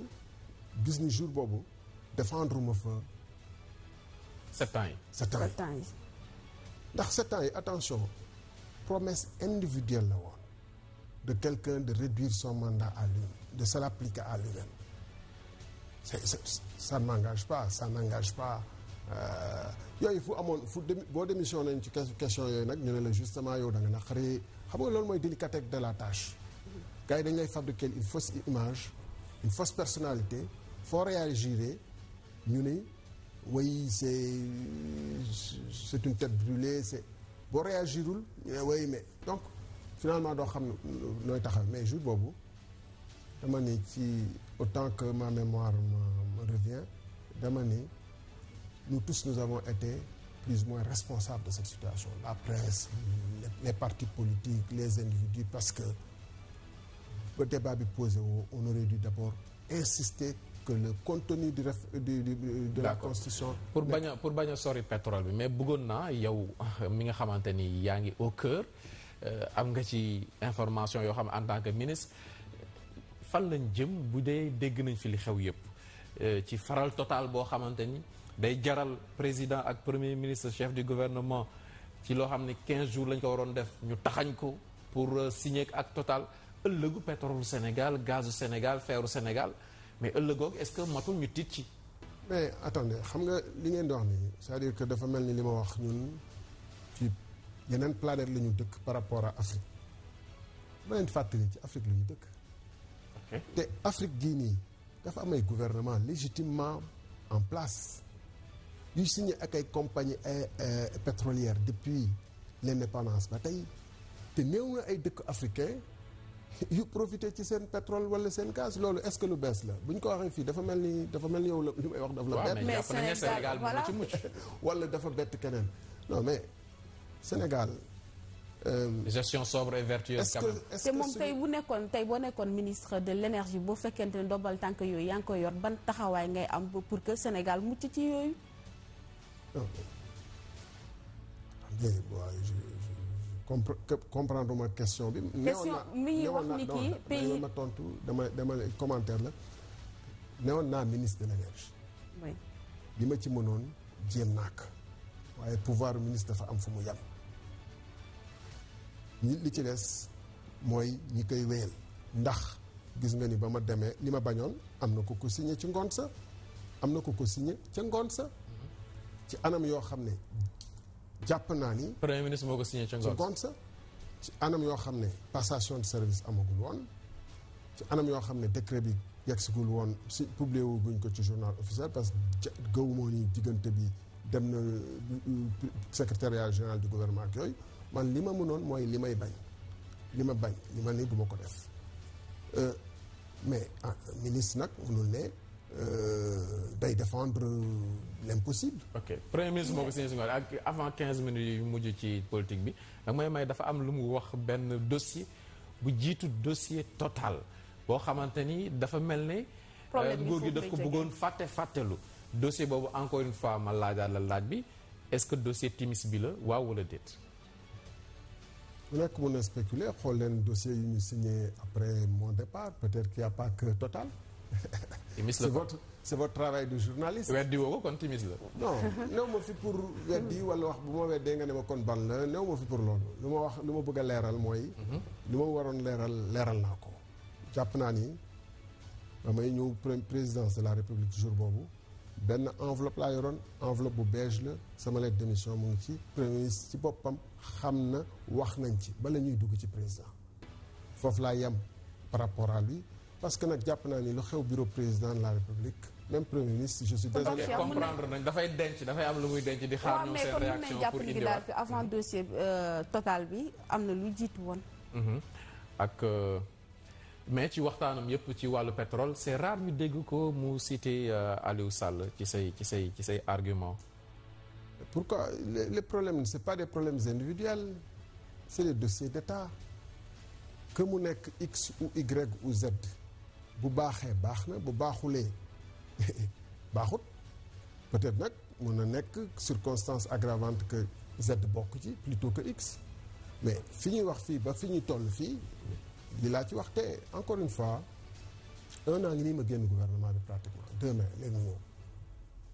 gis ni jour boobu défendre ma fa 7 ans yi. 7 ans yi ndax 7 ans yi attention promesse individuelle la woon de quelqu'un de réduire son mandat à lui de se l'appliquer à lui-même ça ne m'engage pas ça n'engage pas yooyu fu amoon boo démissionné ci question yooyu nag ñu ne la justement yow da nga naqari xam nga loolu mooy délicatesse de la tâche gars yi dañ lay fabriquer une fausse image une fausse personnalité foo réagir ñu ne oui c'est une tête brûlée c'est boo réagirul ñu ne oui mais donc finalement doo xam nooy taxaw mais jour boobu dama ni ci autant que ma mémoire me revient dama ni nous tous nous avons été plus ou moins responsables de cette situation la presse les partis politiques les individus parce que le débat bi posé woo on aurait dû d'abord insister que le contenu de la constitution pour bañ a sori pétrole bi mais bëggoon naa yow mi nga xamante ni yaa ngi au cœur am nga ci information yoo xam en tant que ministre fan lañ jëm bu dee dégg nañ fi li xew yëpp ci faral total boo xamante ni day jaral président ak premier ministre chef du gouvernement ci loo xam ne 15 jours lañ ko waroon def ñu taxañ ko pour signer ak Total ëllëgu pétrole Sénégal gazu Sénégal feeru Sénégal mais ëllëgoog est-ce que matul ñu tiit ci. mais attendez xam nga li ngeen di wax nii c'est-à-dire que dafa mel ni li ma wax ñun ci yeneen planète la ñu dëkk par rapport à Afrique ma leen fàttali ci Afrique la ñu dëkk. ok te Afrique gii nii dafa am ay gouvernement légitimement en place. yu signé ak ay compagnie pétrolière depuis l'indépendance ba tey te néew na ay dëkk africain yu profité ci seen pétrole wala seen gaz loolu est-ce que lu bees la bu ñu ko waxee fii dafa mel ni yow la li may wax dafa la bett mais jàpp nañu ne Sénégal mën na ci mucc wala dafa bett keneen non mais Sénégal gestion sobre et vertueuse quand même te moom tey boo nekkoon ministre de l'énergie boo fekkente ne ndombal tànk yooyu yaa ngi koy yor ban taxawaay ngay am pour que Sénégal mucc ci yooyu. non comprendre ma question bi. question mi ngi wax ni kii pays ma tontu dama commentaire la newoon naa ministre de l'énergie. oui. li ma ci mënoon jéem naa ko waaye pouvoir ministre dafa am fu mu yem. li ci des mooy ñi koy wéyal ndax gis nga ni ba ma demee li ma bañoon am na ko signé ci ngoon sa am na ko signé ca ngoon sa. ci anam yoo xam ne jàpp naa ni. premier ministre moo ko signé ca ngoon sa ci anam yoo xam ne passation de service amagul woon ci anam yoo xam ne décret bi yeggsigul woon si publié wu guñ ko ci journal officiel parce que gëwumoo ni diggante bi dem na secrétariat général du gouvernement ak yooyu man li ma mënoon mooy li may bañ li ma ni du ma ko def mais ministre nag mënul ne. day défendre l'impossible. ok premier ministre moo ko signé si ngoon ak avant 15 minutes yu mujj ci politique bi nag may dafa am lu mu wax benn dossier bu jiitu dossier Total boo xamante ni dafa mel ne. nguur gi daf ko bëggoon fàttelu dossier boobu encore une fois ma laajaat la laaj bi est-ce que dossier Timis bi la waaw wala déet. bu nekk mën a spéculer xool leen dossier yu ñu signé après mon départ peut-être qu'il n'y a pas que Total. c'est votre travail de journaliste. weddi woo ko kon Timis la. non néew ma fi pour weddi wala wax bu ma weddee nga ne ma kon ban la néew ma fi pour loolu lu ma bëgg a leeral mooy. lu ma waroon leeral naa ko. jàpp naa ni ba may ñëw présidence de la République jour boobu benn enveloppe laa yoroon enveloppe bu beige la sama lettre de démission mu ngi ci premier ministre ci boppam xam na wax nañ ci bala ñuy dugg ci président foofu laa yem par rapport à lui parce que nag jàpp naa ni lu xew bureau président de la République même premier ministre je suis désolé. comprendre nañ dafay am lu muy denc di xaar ñoom seen réaction pour indiwaat que avant dossier Total bi am na lu jiitu woon. ak mais ci waxtaanam yëpp ci wàllu pétrole c'est rare ñu dégg ko mu citer Aliou Sall ci say arguments. Pourquoi les problèmes c'est pas des problèmes individuels c'est des dossiers d'État que mu nekk X ou Y ou Z bu baaxee baax na bu baaxulee baaxut peut-être nag mun na nekk circonstance aggravante que Z bokk ci plutôt que X mais fi ñuy wax fii ba fi ñuy toll fii li laa ci wax te encore une fois 1 an ngi nii ma génn gouvernement bi pratiquement 2 mai léegi mu ñëw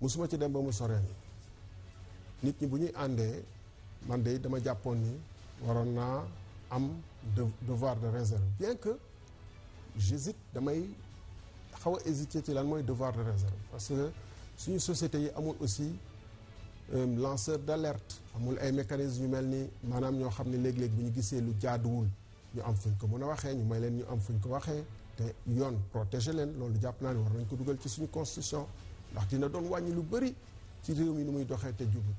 musuma ci dem ba mu soree nii nit ñi bu ñuy àndee man de dama jàppoon ni waroon naa am devoir de réserve bien que j'hésite damay xaw a hésiter ci lan mooy devoir de réserve parce que suñu société yi amul aussi lanceur d'alerte amul ay mécanismes yu mel ni maanaam ñoo xam ne léeg-léeg bu ñu gisee lu jaaduwul ñu am fuñ ko mën a waxee ñu may leen ñu am fuñ ko waxee te yoon protéger leen loolu jàpp naa ne war nañ ko dugal ci suñu constitution ndax dina doon wàññi lu bëri ci réew mi nu muy doxee te jubut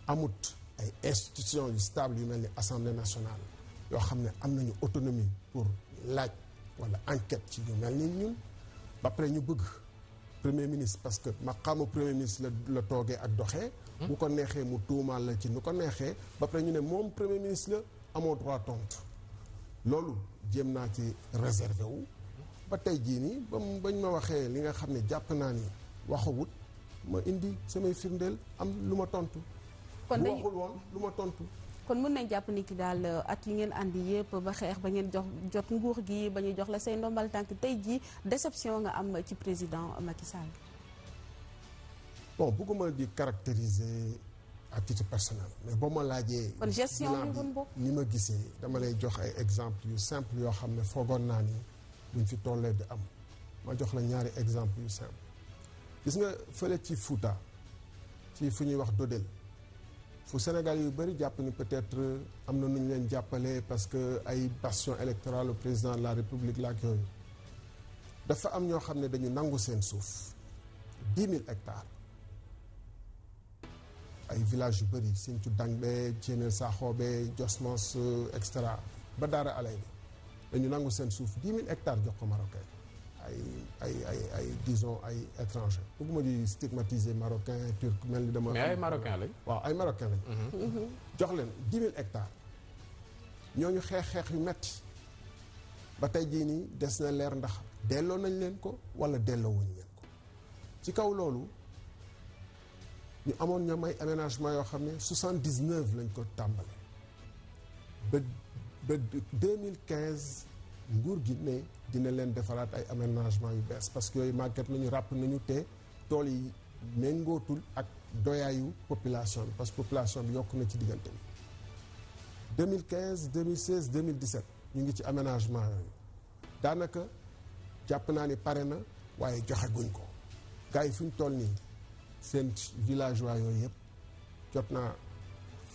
amut ay institutions yu stable yu mel ni assemblée nationale yoo xam ne am nañu autonomie pour laaj wala enquête ci ñu mel ni ñun ba pare ñu bëgg premier ministre parce que maqaamu premier ministre la toogee ak doxee bu ko neexee mu tuumaal la ci nu ko neexee ba pare ñu ne moom premier ministre la amoo droit tontu loolu jéem naa ci réservé wu ba tey jii nii bañ ma waxee li nga xam ne jàpp naa ni waxawut ma indi samay firndeel am lu ma tontu kon bu waxul woon lu ma tontu kon mën nañ jàpp ni ki daal at yi ngeen àndi yëpp ba xeex ba ngeen jot nguur gi ba ñu jox la say ndombal tànk tey jii déception nga am ci président Macky Sall. bon bëgguma di caractériser à titre personnel mais boo ma laajee. kon gestion bi bon ni ma gisee dama lay jox ay exemple yu simple yoo xam ne foogoon naa ni buñ fi tollee di am ma jox la ñaari exemple yu simple gis nga fële ci Fouta ci fu ñuy wax Dodel. fu Sénégal yu bëri jàpp ni peut-être am na nu ñu leen jàppale parce que ay bastion électorale au président de la République la ak yooyu dafa am ñoo xam ne dañu nangu seen suuf 10 000 hectares ay villages yu bëri Sinthiou Dangbe Thiénel Saxoobe Josmos et cetera ba Daara Alay bi dañu nangu seen suuf 10 000 hectares jox ko Marocain ay disons ay étrangers bëgguma di stigmatiser marocain turc mel ni dama. mais ay marocain lañ. waaw ay marocain lañ. jox leen 10 000 hectares ñooñu xeex yu metti ba tey jii nii des na leer ndax delloo nañ leen ko wala delloo wuñ leen ko ci kaw loolu ñu amoon ñoom ay aménagement yoo xam ne 79 lañ ko tàmbale ba 2015 nguur gi ne dina leen defaraat ay aménagement yu bees parce que yooyu màgget nañu ràpp nañu te tool yi méngootul ak doyaayu population bi parce que population bi yokk na ci diggante bi 2015 2016 2017 ñu ngi ci aménagement yooyu daanaka jàpp naa ni pare na waaye joxe guñ ko gars yi fi ñu toll nii seen villageois yooyu yëpp jot naa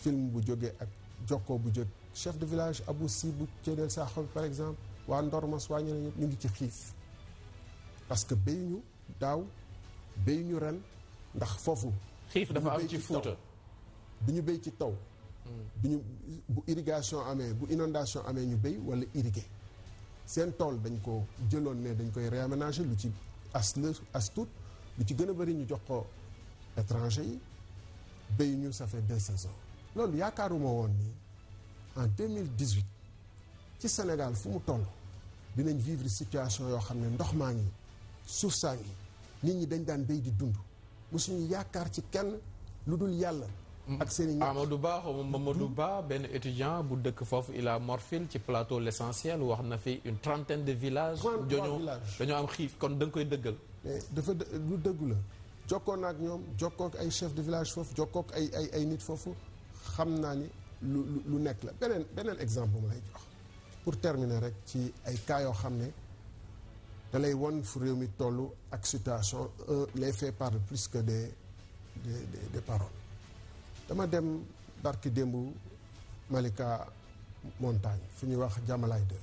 film bu jógee ak jokkoo bu jot chef de village Abou Si bu Thiénel Saxoobe par exemple waa Ndormos waa ñeneen ñëpp ñu ngi ci xiif parce que béyuñu daaw béyuñu ren ndax foofu. xiif dafa am ci Fuuta du ñu béy ci taw. duñu bu irrigation amee bu inondation amee ñu béy wala irrigué seen tool dañ ko jëloon ne dañ koy réaménager lu ci as tuut lu ci gën a bëri ñu jox ko étranger yi béyuñu ça fait 2 saisons. loolu yaakaaruma woon ni en 2018 ci Sénégal fu mu toll dinañ vivre situation yoo xam ne ndox maa ngi suuf saa ngi nit ñi dañ daan béy di dund mosuñu yaakaar ci kenn lu dul yàlla. ak seen i ñax Amadou Ba xaw ma Mamadou Ba benn étudiant bu dëkk foofu Ila Morphil ci plateau l'essentiel wax na fi une trentaine de villages. dañoo am xiif kon da nga koy dëggal. mais dafa lu dëggu la jokkoo na ak ñoom jokkoo ak ay chef de village foofu jokkoo ak ay nit foofu xam naa ni lu nekk la beneen exemple bu ma lay jox pour terminer rek ci ay cas yoo xam ne da lay won fu réew mi toll ak situation les faits parlent plus que des paroles. dama dem barki démb Malika montagne fu ñuy wax Jamalaay 2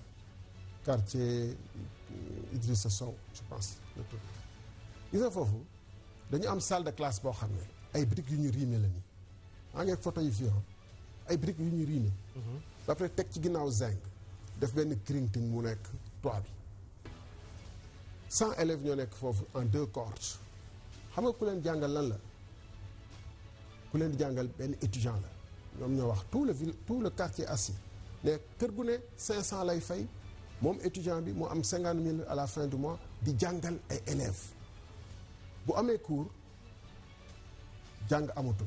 quartier Idrissa Sow je pense le tout gis nga foofu dañu am salle de classe boo xam ne ay briques yu ñu riime la nii maa ngi photo yi fii ay briques yu ñu riime ba pare teg ci ginnaaw zinc def benn crinting mu nekk toit bi 100 élèves ñoo nekk foofu en 2 corps xam nga ku leen jàngal lan la ku leen di jàngal benn étudiant la ñoom ñoo wax tout le quartier assis ne kër gu ne 500 lay fay moom étudiant bi mu am 50 000 à la fin du mois di jàngal ay élèves bu amee cours jàng amatul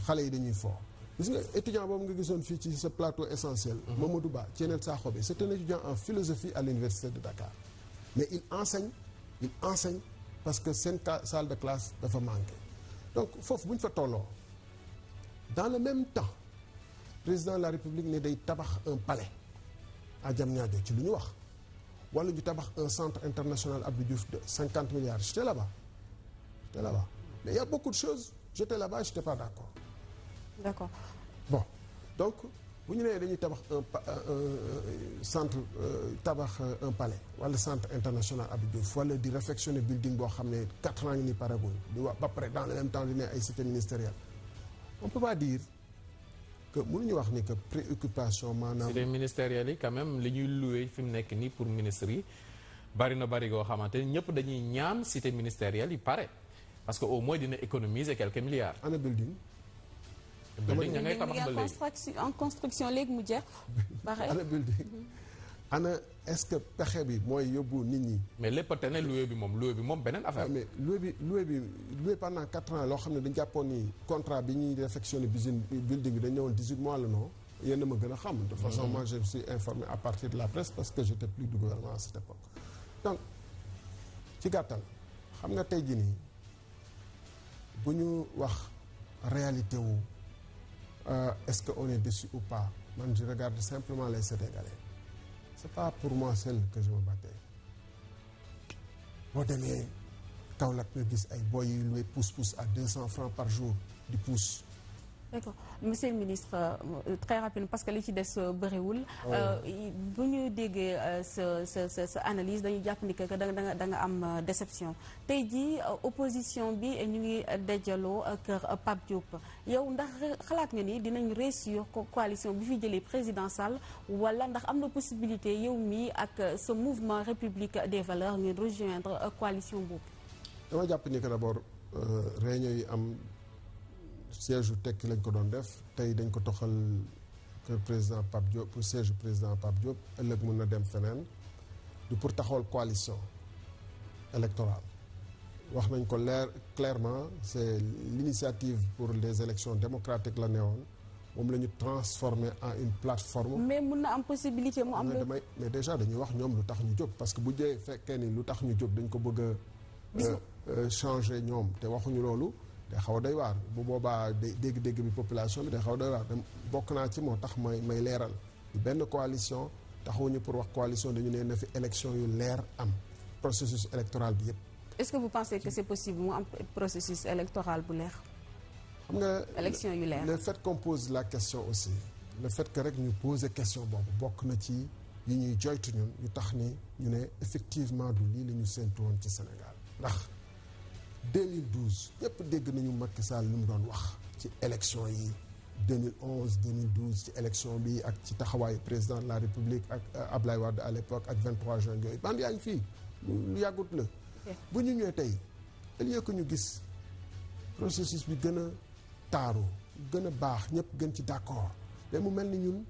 xale yi dañuy fo gis nga étudiant boobu nga gisoon fii ci ce plateau essentiel Mamadou Ba Thienel Sakho bi c'est un étudiant en philosophie à l'université de Dakar mais il enseigne parce que seen salle de classe dafa manqué donc foofu bu ñu fa tolloo dans le même temps président de la République ne day tabax un palais à Diamniadio ci lu ñu wax wala ñu tabax un centre international Abdou Diouf de 50 milliards j'étais là-bas mais il y a beaucoup de choses j'étais là-bas j'étais pas d'accord bon donc bu ñu nee dañuy tabax un centre tabax un palais wala centre international Abdou Diouf wala di réfectionner building boo xam ne 4 ans ngi ni paregul di wax ba pare dans le même temps di ne ay cité ministérielle on peut pas dire que mënuñu wax ni que préoccupation maanaam. cité ministérielle yi quand même li ñuy loué fi mu nekk nii pour ministres yi bari goo xamante ni ñëpp dañuy ñaan cité ministérielle yi pare parce que au moins dina économiser quelques milliards. ana building. building ña ngay tabax ba léegi en construction léegi mu jeex. ana building ana est-ce que pexe bi mooy yóbbu nit ñi. mais lépp a tane loué bi moom beneen affaire. mais loué pendant 4 ans loo xam ne dañu jàppoon ni contrat bi ñuy réfectionner building bi dañu ñëwoon 18 mois la non yéen a ma gën a xam. de toute façon moi je me suis informé à partir de la presse parce que j'étais plus du gouvernement à cette époque donc ci gàttal xam nga tey jii nii bu ñu wax réalité wu est-ce que on est déçu ou pas man je regarde simplement les Sénégalais. C'est pas pour moi seul que je me battais boo demee Kaolack nga gis ay boy yu loué pousse-pousse à 200 francs par jour di pousse. D'accord monsieur le ministre très rapidement parce que li ci des bëriwul. bu ñu déggee sa analyse dañu jàpp ni que da nga am déception tey jii opposition bi ñu ngi dajaloo kër Pape Diop yow ndax xalaat nga ni dinañ réussir coalition bi fi jëlee président Sall wala ndax am na possibilité yow mii ak ce mouvement République des valeurs ngeen rejoindre coalition boobu. dama jàpp ni que d'abord réunion yi am. siège u tekki lañ ko doon def tey dañ ko toxal kër président Pape Diop pour siège président Pape Diop ëllëg mën na dem feneen du pour taxawal coalition électorale wax nañ ko leer clairement c'est l'initiative pour les élections démocratiques la newoon moom la ñu transformer en une plateforme. mais mun na am possibilité mu am. mais déjà dañuy wax ñoom lu tax ñu jóg parce que bu jëyee fekkee ni lu tax ñu jóg dañ ko bëgg a changer ñoom te waxuñu loolu. day xaw a doy waar bu boobaa dégg-dégg bi population bi day xaw a doy waar bokk naa ci moo tax may leeral benn coalition taxawuñu pour wax coalition dañu ne na fi élection yu leer am processus électoral bi yëpp. est-ce que vous pensez que c'est possible mu am processus électoral bu leer. xam nga élection yu leer le fait qu'on pose la question aussi le fait que rek ñu poser question boobu bokk na ci yi ñuy joytu ñun ñu tax ni ñu ne effectivement du lii la ñu séntu woon ci Sénégal ndax. 2012 ñëpp dégg nañu Macky Sall lu mu doon wax ci élection yi 2011 2012 ci élection bi ak ci taxawaayu président de la République ak Ablaye Wade à l'époque ak 23 juin yooyu band yaa ngi fii lu yàggut la bu ñu ñëwee tey au lieu que ñu gis processus bi gën a taaru gën a baax ñëpp gën ci d'accord mais mu mel ni ñun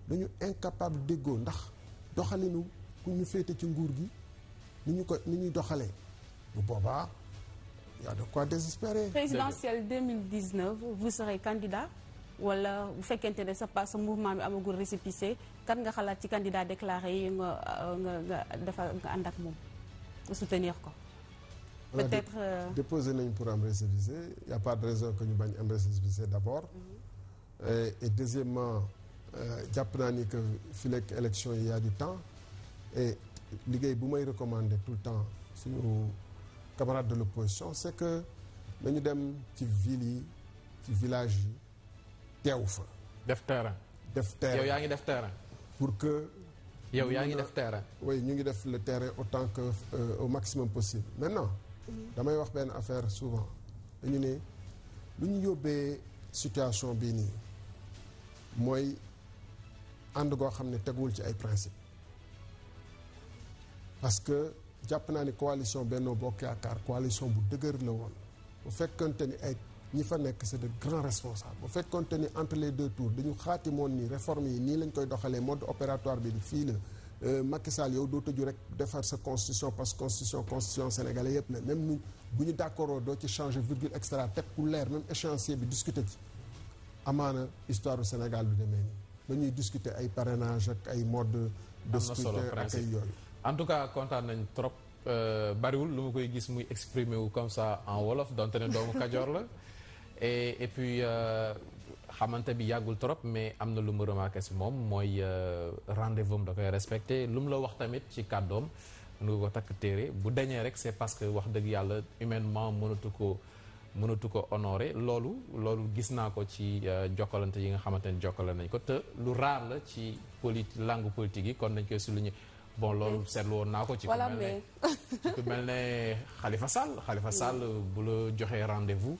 dañu incapable déggoo ndax doxalinu ku ñu féete ci nguur gi ni ñuy doxalee bu boobaa il y a de quoi désespérer. Présidentielle 2019 vous serez candidat wala bu fekkente ne sa mouvement bi amagul récépissé kan nga xalaat ci candidat déclaré yi nga ànd ak moom nga soutenir ko. peut-être déposé nañ pour am récépissé il y a pas de raison que ñu bañ am récépissé d'abord. Et deuxièmement jàpp naa ni que fii lekk élection yi y a du temps et liggéey bu may recommander tout le temps suñu. camarades de l'opposition c'est que dañu dem ci ville yi ci village yi teew fa. def terrain. yow yaa ngi def terrain. pour que yow yaa ngi def terrain. oui ñu ngi def le terrain autant que au maximum possible maintenant. damay wax benn affaire souvent dañu ne lu ñu yóbbee situation bii nii mooy ànd goo xam ne teguwul ci ay principe parce que jàpp naa ni coalition Benno Bokk Yaakaar coalition bu dëgër la woon bu fekkonte ni ay ñi fa nekk c'est de grands responsables bu fekkonte ni entre les deux tours dañu xaatimoon ni réforme yi nii lañ koy doxalee mode opératoire bi di fii la Macky Sall yow doo tëju rek defar sa constitution parce que constitution sénégalais yëpp la même nu bu ñu d'accord doo ci changer virgule extra teg ku leer même échéancier bi discuter ci amaana histoire du Sénégal du demee nii ba ñuy discuter ay parrainage ak ay mode de scrutin ak ay yooyu. En tout cas kontaan nañ trop bariwul lu ma koy gis muy exprimer wu comme ça en wolof donte ne doomu Kajoor la et puis xamante bi yàggul trop mais am na lu mu remarqué si moom mooy rendez-vous da koy respecté lu mu la wax tamit ci kàddoom mën nga ko takk téere bu dañee rek c'est parce que wax dëgg yàlla humainement mënatu ko honorer loolu gis naa ko ci jokkalante yi nga xamante ne jokkale nañ ko te lu raar la ci langue politique yi kon dañ koy souligner. bon loolu seetlu woon naa ko ci ku mel ne Khalifa Sall bu la joxee rendez-vous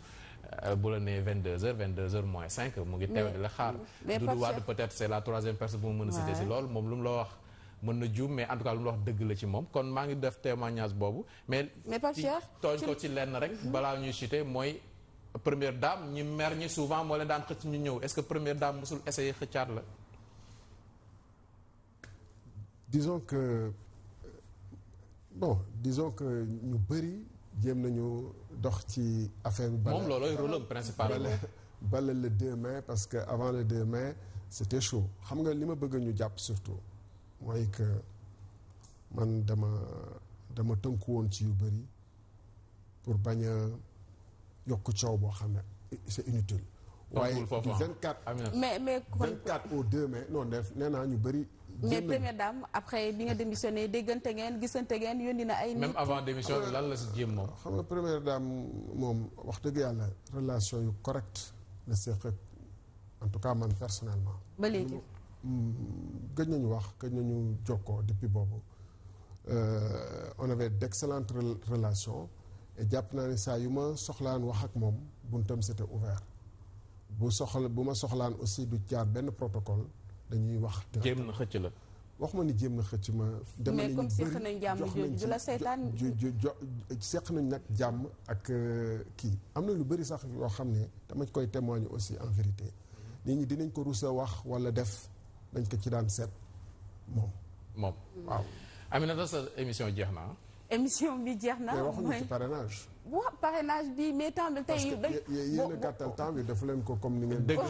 bu la nee 22h moins 5 mu ngi teew di la xaar Doudou Wade peut-être c'est la troisième personne bu mu mën a citer si loolu moom lu mu la wax mën na juum mais en tout cas lu mu la wax dëgg la ci moom kon maa ngi def témoignage boobu mais tooñ ko ci lenn rek balaa ñuy citer mooy première dame ñi mer ñi souvent moo leen daan xëcc ñu ñëw est-ce que première dame mosul essayer xëccaat la disons que ñu bëri jéem nañu dox ci affaire bi. moom loolooy rôle principal. bala le 2 mai parce que avant le 2 mai c'était chaud xam nga li ma bëgg ñu jàpp surtout mooy que man dama tënku woon ci yu bëri pour bañ a yokk coow boo xam ne c'est inutile. waaye du 24 mais 24 au 2 mai non def nee naa ñu bëri. mais première dame après bi nga démissionné déggante ngeen gisante ngeen yónni na ay nit. même avant démission bi lan la si jéem moom. xam nga première dame moom wax dëgg yàlla relation yu correct la seq en tout cas man personnellement. ba léegi. gëj nañu jokkoo depuis boobu on avait d'excellentes relations et jàpp naa ne saa yu ma soxlaan wax ak moom buntam c'était ouvert bu ma soxlaan aussi du jaar benn protocole. dañuy wax jéem na xëcc la. wax ma ni jéem na xëcc ma. dama mais comme seq nañ jàmm jooju du la seetaan. seq nañ nag jàmm ak kii am na lu bëri sax yoo xam ne dama koy témoigner aussi en vérité nit ñi dinañ ko rusa wax wala def dañ ko ci daan seet moom. waaw. Aminata sa émission jeex na. émission bi jeex na. mais waxuñu ci parrainage. waaw parrainage bi mais temps bi tey. parce que yéen a gàttal temps bi dafa leen ko comme ni ngeen. dëgg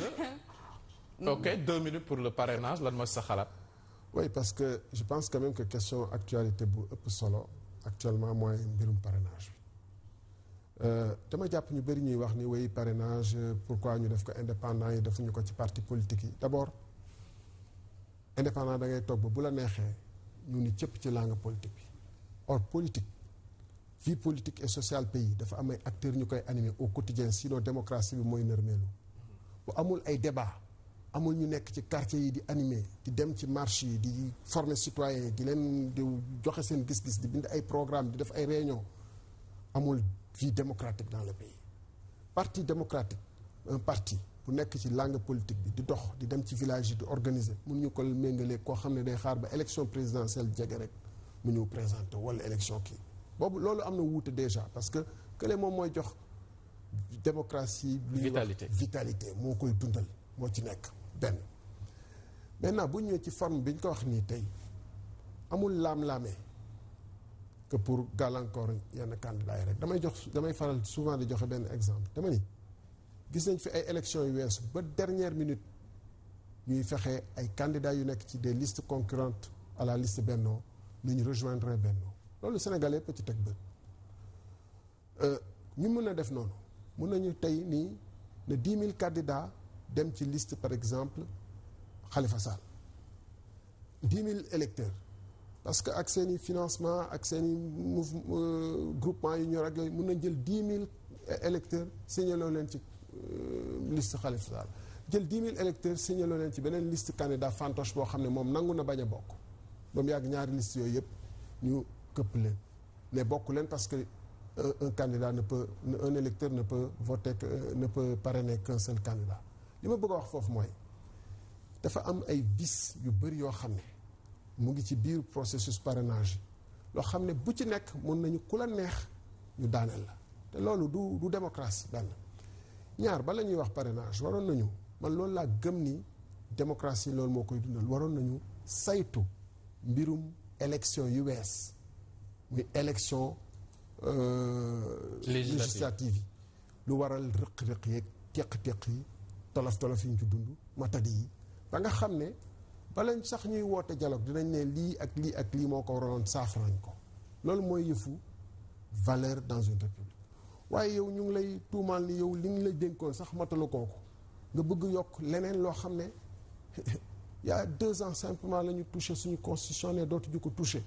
la. ok 2 minutes pour le parrainage lan mooy sa xalaat. oui parce que je pense quand même que question actualité bu ëpp solo actuellement mooy mbirum parrainage bi dama jàpp ñu bëri ñuy wax ni way parrainage pourquoi ñu def ko indépendant yi defuñu ko ci parti politique yi d'abord indépendant da ngay toog ba bu la neexee ñu ni cëpp ci langue politique bi or politique vie politique et sociale pays dafa am ay acteurs ñu koy animer au quotidien sinon démocratie bi mooy nërmeelu bu amul ay débat amul ñu nekk ci quartier yi di animer di dem ci marché yi di former citoyens yi di leen di joxe seen gis-gis di bind ay programme di def ay réunion amul vie démocratique dans le pays parti démocratique un parti bu nekk ci langue politique bi di dox di dem ci village yi di organiser mënuñu ko méngalee koo xam ne day xaar ba élection présidentielle jege rek mu ñëw présenter wala élection kii boobu loolu am na wuute déjà parce que kële moom mooy jox démocratie vitalité moo koy dundal moo ci nekk benn maintenant bu ñëwee ci forme bi ñu ko wax nii tey amul laam-laamee que pour gàllankoor yenn candidats yi rek damay faral souvent di joxe benn exemple dama ni gis nañ fi ay élections yu weesu ba dernière minute ñuy fexe ay candidats yu nekk ci des listes concurrentes à la liste Benno nu ñu rejoindre Benno loolu Sénégalais yëpp ci teg bët ñu mën a def noonu mun nañu tey nii ne 10 000 candidats dem ci liste par exemple Khalifa Sall 10 000 électeurs parce que ak seen i financement ak seen i groupement yu ñor ak yooyu mun nañ jël 10 000 électeurs signaloo leen ci liste Khalifa Sall jël 10 000 électeurs signaloo leen ci beneen liste candidat fantoche boo xam ne moom nangu na bañ a bokk ba mu yàgg ñaari liste yooyu yëpp ñu këpp leen ne bokk leen parce que un candidat un électeur ne peut voter ne peut parrainer qu'un seul candidat. li ma bëgg a wax foofu mooy dafa am ay vices yu bëri yoo xam ne mu ngi ci biir processus parrainage loo xam ne bu ci nekk mën nañu ku la neex ñu daaneel la te loolu du démocratie benn. ñaar bala ñuy wax parrainage waroon nañu man loolu laa gëm ni démocratie loolu moo koy dundal waroon nañu saytu mbirum élection yu wees muy élection législative yi lu waral rëq-rëq yeeg teq-teq yi tolof-tolof yi ñu ci dund matadi yi ba nga xam ne balañ sax ñuy woote dialogue dinañ ne lii ak lii ak lii moo ko waroon saafarañ ko loolu mooy yëfu valeur dans une république waaye yow ñu ngi lay tuumaal ni yow li ñu la dénkoon sax matalu kooku nga bëgg yokk leneen loo xam ne il y a 2 ans simplement la ñu touché suñu constitution ne dootuñu ko touché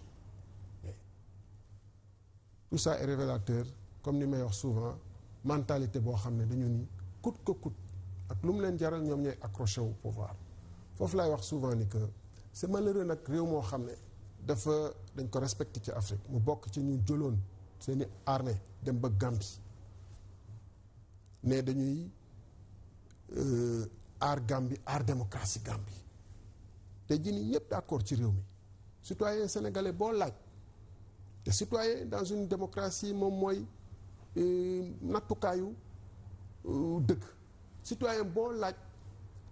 tout ça est révélateur comme ni may wax souvent mentalité boo xam ne dañu ni coûte que coûte ak lu mu leen jaral ñoom ñooy accroché au pouvoir foofu laay wax souvent ni que c'est malheureux nag réew moo xam ne dañ ko respecté ci Afrique mu bokk ci ñu jëloon seeni armée dem ba Gambie ne dañuy aar Gambie aar démocratie Gambie te ji ni ñëpp d'accord ci réew mi citoyen sénégalais boo laaj te citoyen dans une démocratie moom mooy nattukaayu dëgg citoyen boo laaj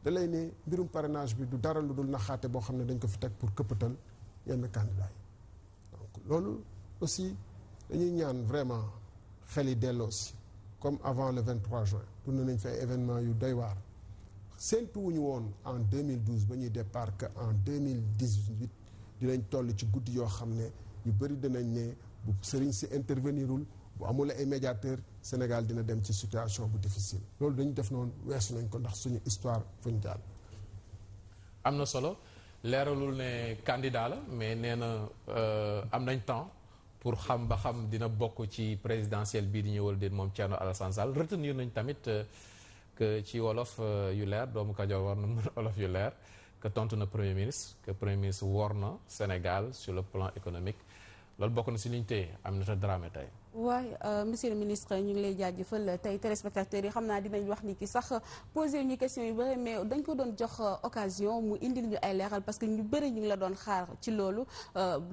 da lay ne mbirum parrainage bi du dara lu dul naxaate boo xam ne dañ ko fi teg pour këppatal yenn candidats yi donc loolu aussi dañuy ñaan vraiment xel yi delloosi comme avant le 23 juin tourné nañ fi ay événements yu doy waar séentuwuñu woon en 2012 ba ñuy départ que en 2018 dinañ toll ci guddi yoo xam ne ñu bëri dinañ ne bu sëriñ si intervenirul bu amul ay médiateur Sénégal dina dem ci situation bu difficile loolu dañu def noonu weesu nañ ko ndax suñu histoire fuñ jàll. am na solo leeralul ne candidat la mais nee na am nañ temps pour xam ba xam dina bokk ci présidentielle bii di ñëwal déet moom Thierno Alassane Sall retenir nañ tamit que ci wolof yu leer doomu Kajoor war na mën wolof yu leer que tontu na premier ministre wor na Sénégal sur le plan économique loolu bokk na si liñ téye Aminata Dramé tey. waaye monsieur le ministre ñu ngi lay jaajëfal tey téléspectateurs yi xam naa dinañ wax ni ki sax posé ñu question yu bëri mais dañ ko doon jox occasion mu indil ñu ay leeral parce que ñu bëri ñu ngi la doon xaar ci loolu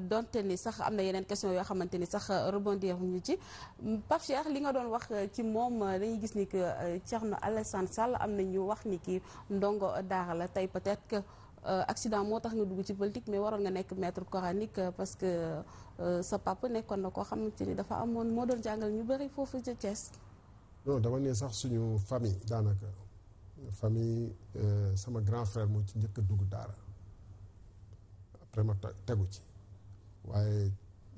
donte ni sax am na yeneen question yoo xamante ni sax rebondir ñu ci Pape Cheikh li nga doon wax ci moom dañuy gis ni que Thierno Alassane Sall am na ñu wax ni ki ndongo daara la tey peut-être que accident moo tax nga dugg ci politique mais waroon nga nekk maître coranique parce que sa papa nekkoon na koo xamante ni dafa amoon moo doon jàngal ñu bëri foofu ca Thiès. non dama ne sax suñu famille daanaka famille sama grand frère moo ci njëkk a dugg daara après ma tegu ci waaye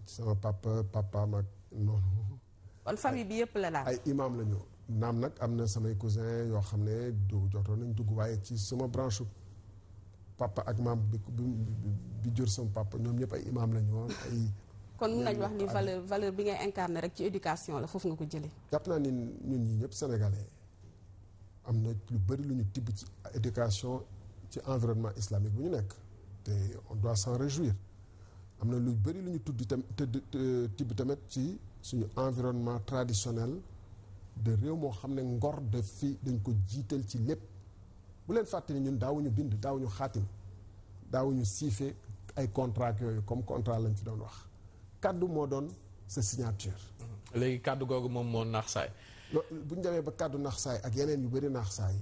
sama papaam ak noonu. kon famille bi yëpp la daal. ay imam la ñu naam nag am na samay cousin yoo xam ne jotoon nañ dugg waaye ci sama branche papa ak maam bi jur sama papa ñoom ñëpp ay imam la ñu woon ay. kon mun nañu wax ni valeur bi ngay incarné rek ci éducation la foofu nga ko jëlee. jàpp naa ni ñun ñi ñëpp sénégalais am na lu bëri lu ñu tibb ci éducation ci environnement islamique bu ñu nekk te on doit s'en réjouir am na lu bëri lu ñu tibb tamit ci suñu environnement traditionnel de réew moo xam ne ngor de fi dañ ko jiital ci lépp bu leen fàtte ni ñun daawuñu bind daawuñu xaatim daawuñu siife ay contrat yooyu comme contrat lañ fi doon wax kàddu moo doon sa signature. léegi kàddu googu moom moo naax saay. bu ñu demee ba kàddu naax saay ak yeneen yu bëri naax saay.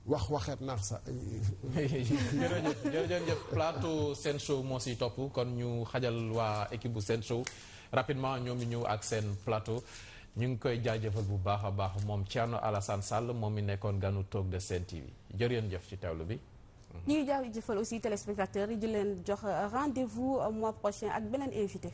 waxeet naax saay. jërëjëf plateau Sen Show moo siy topp kon ñu xajal waa équipe bu Sen Show rapidement ñoom ñu ñëw ak seen plateau ñu ngi koy jaajëfal bu baax a baax moom Thierno Alassane Sall moom mi nekkoon ganu toog de Sen TV jërëjëf ci teewlu bi. ñu ngi jaajëfal aussi téléspectateurs yi di leen jox rendez-vous mois prochain ak beneen invité.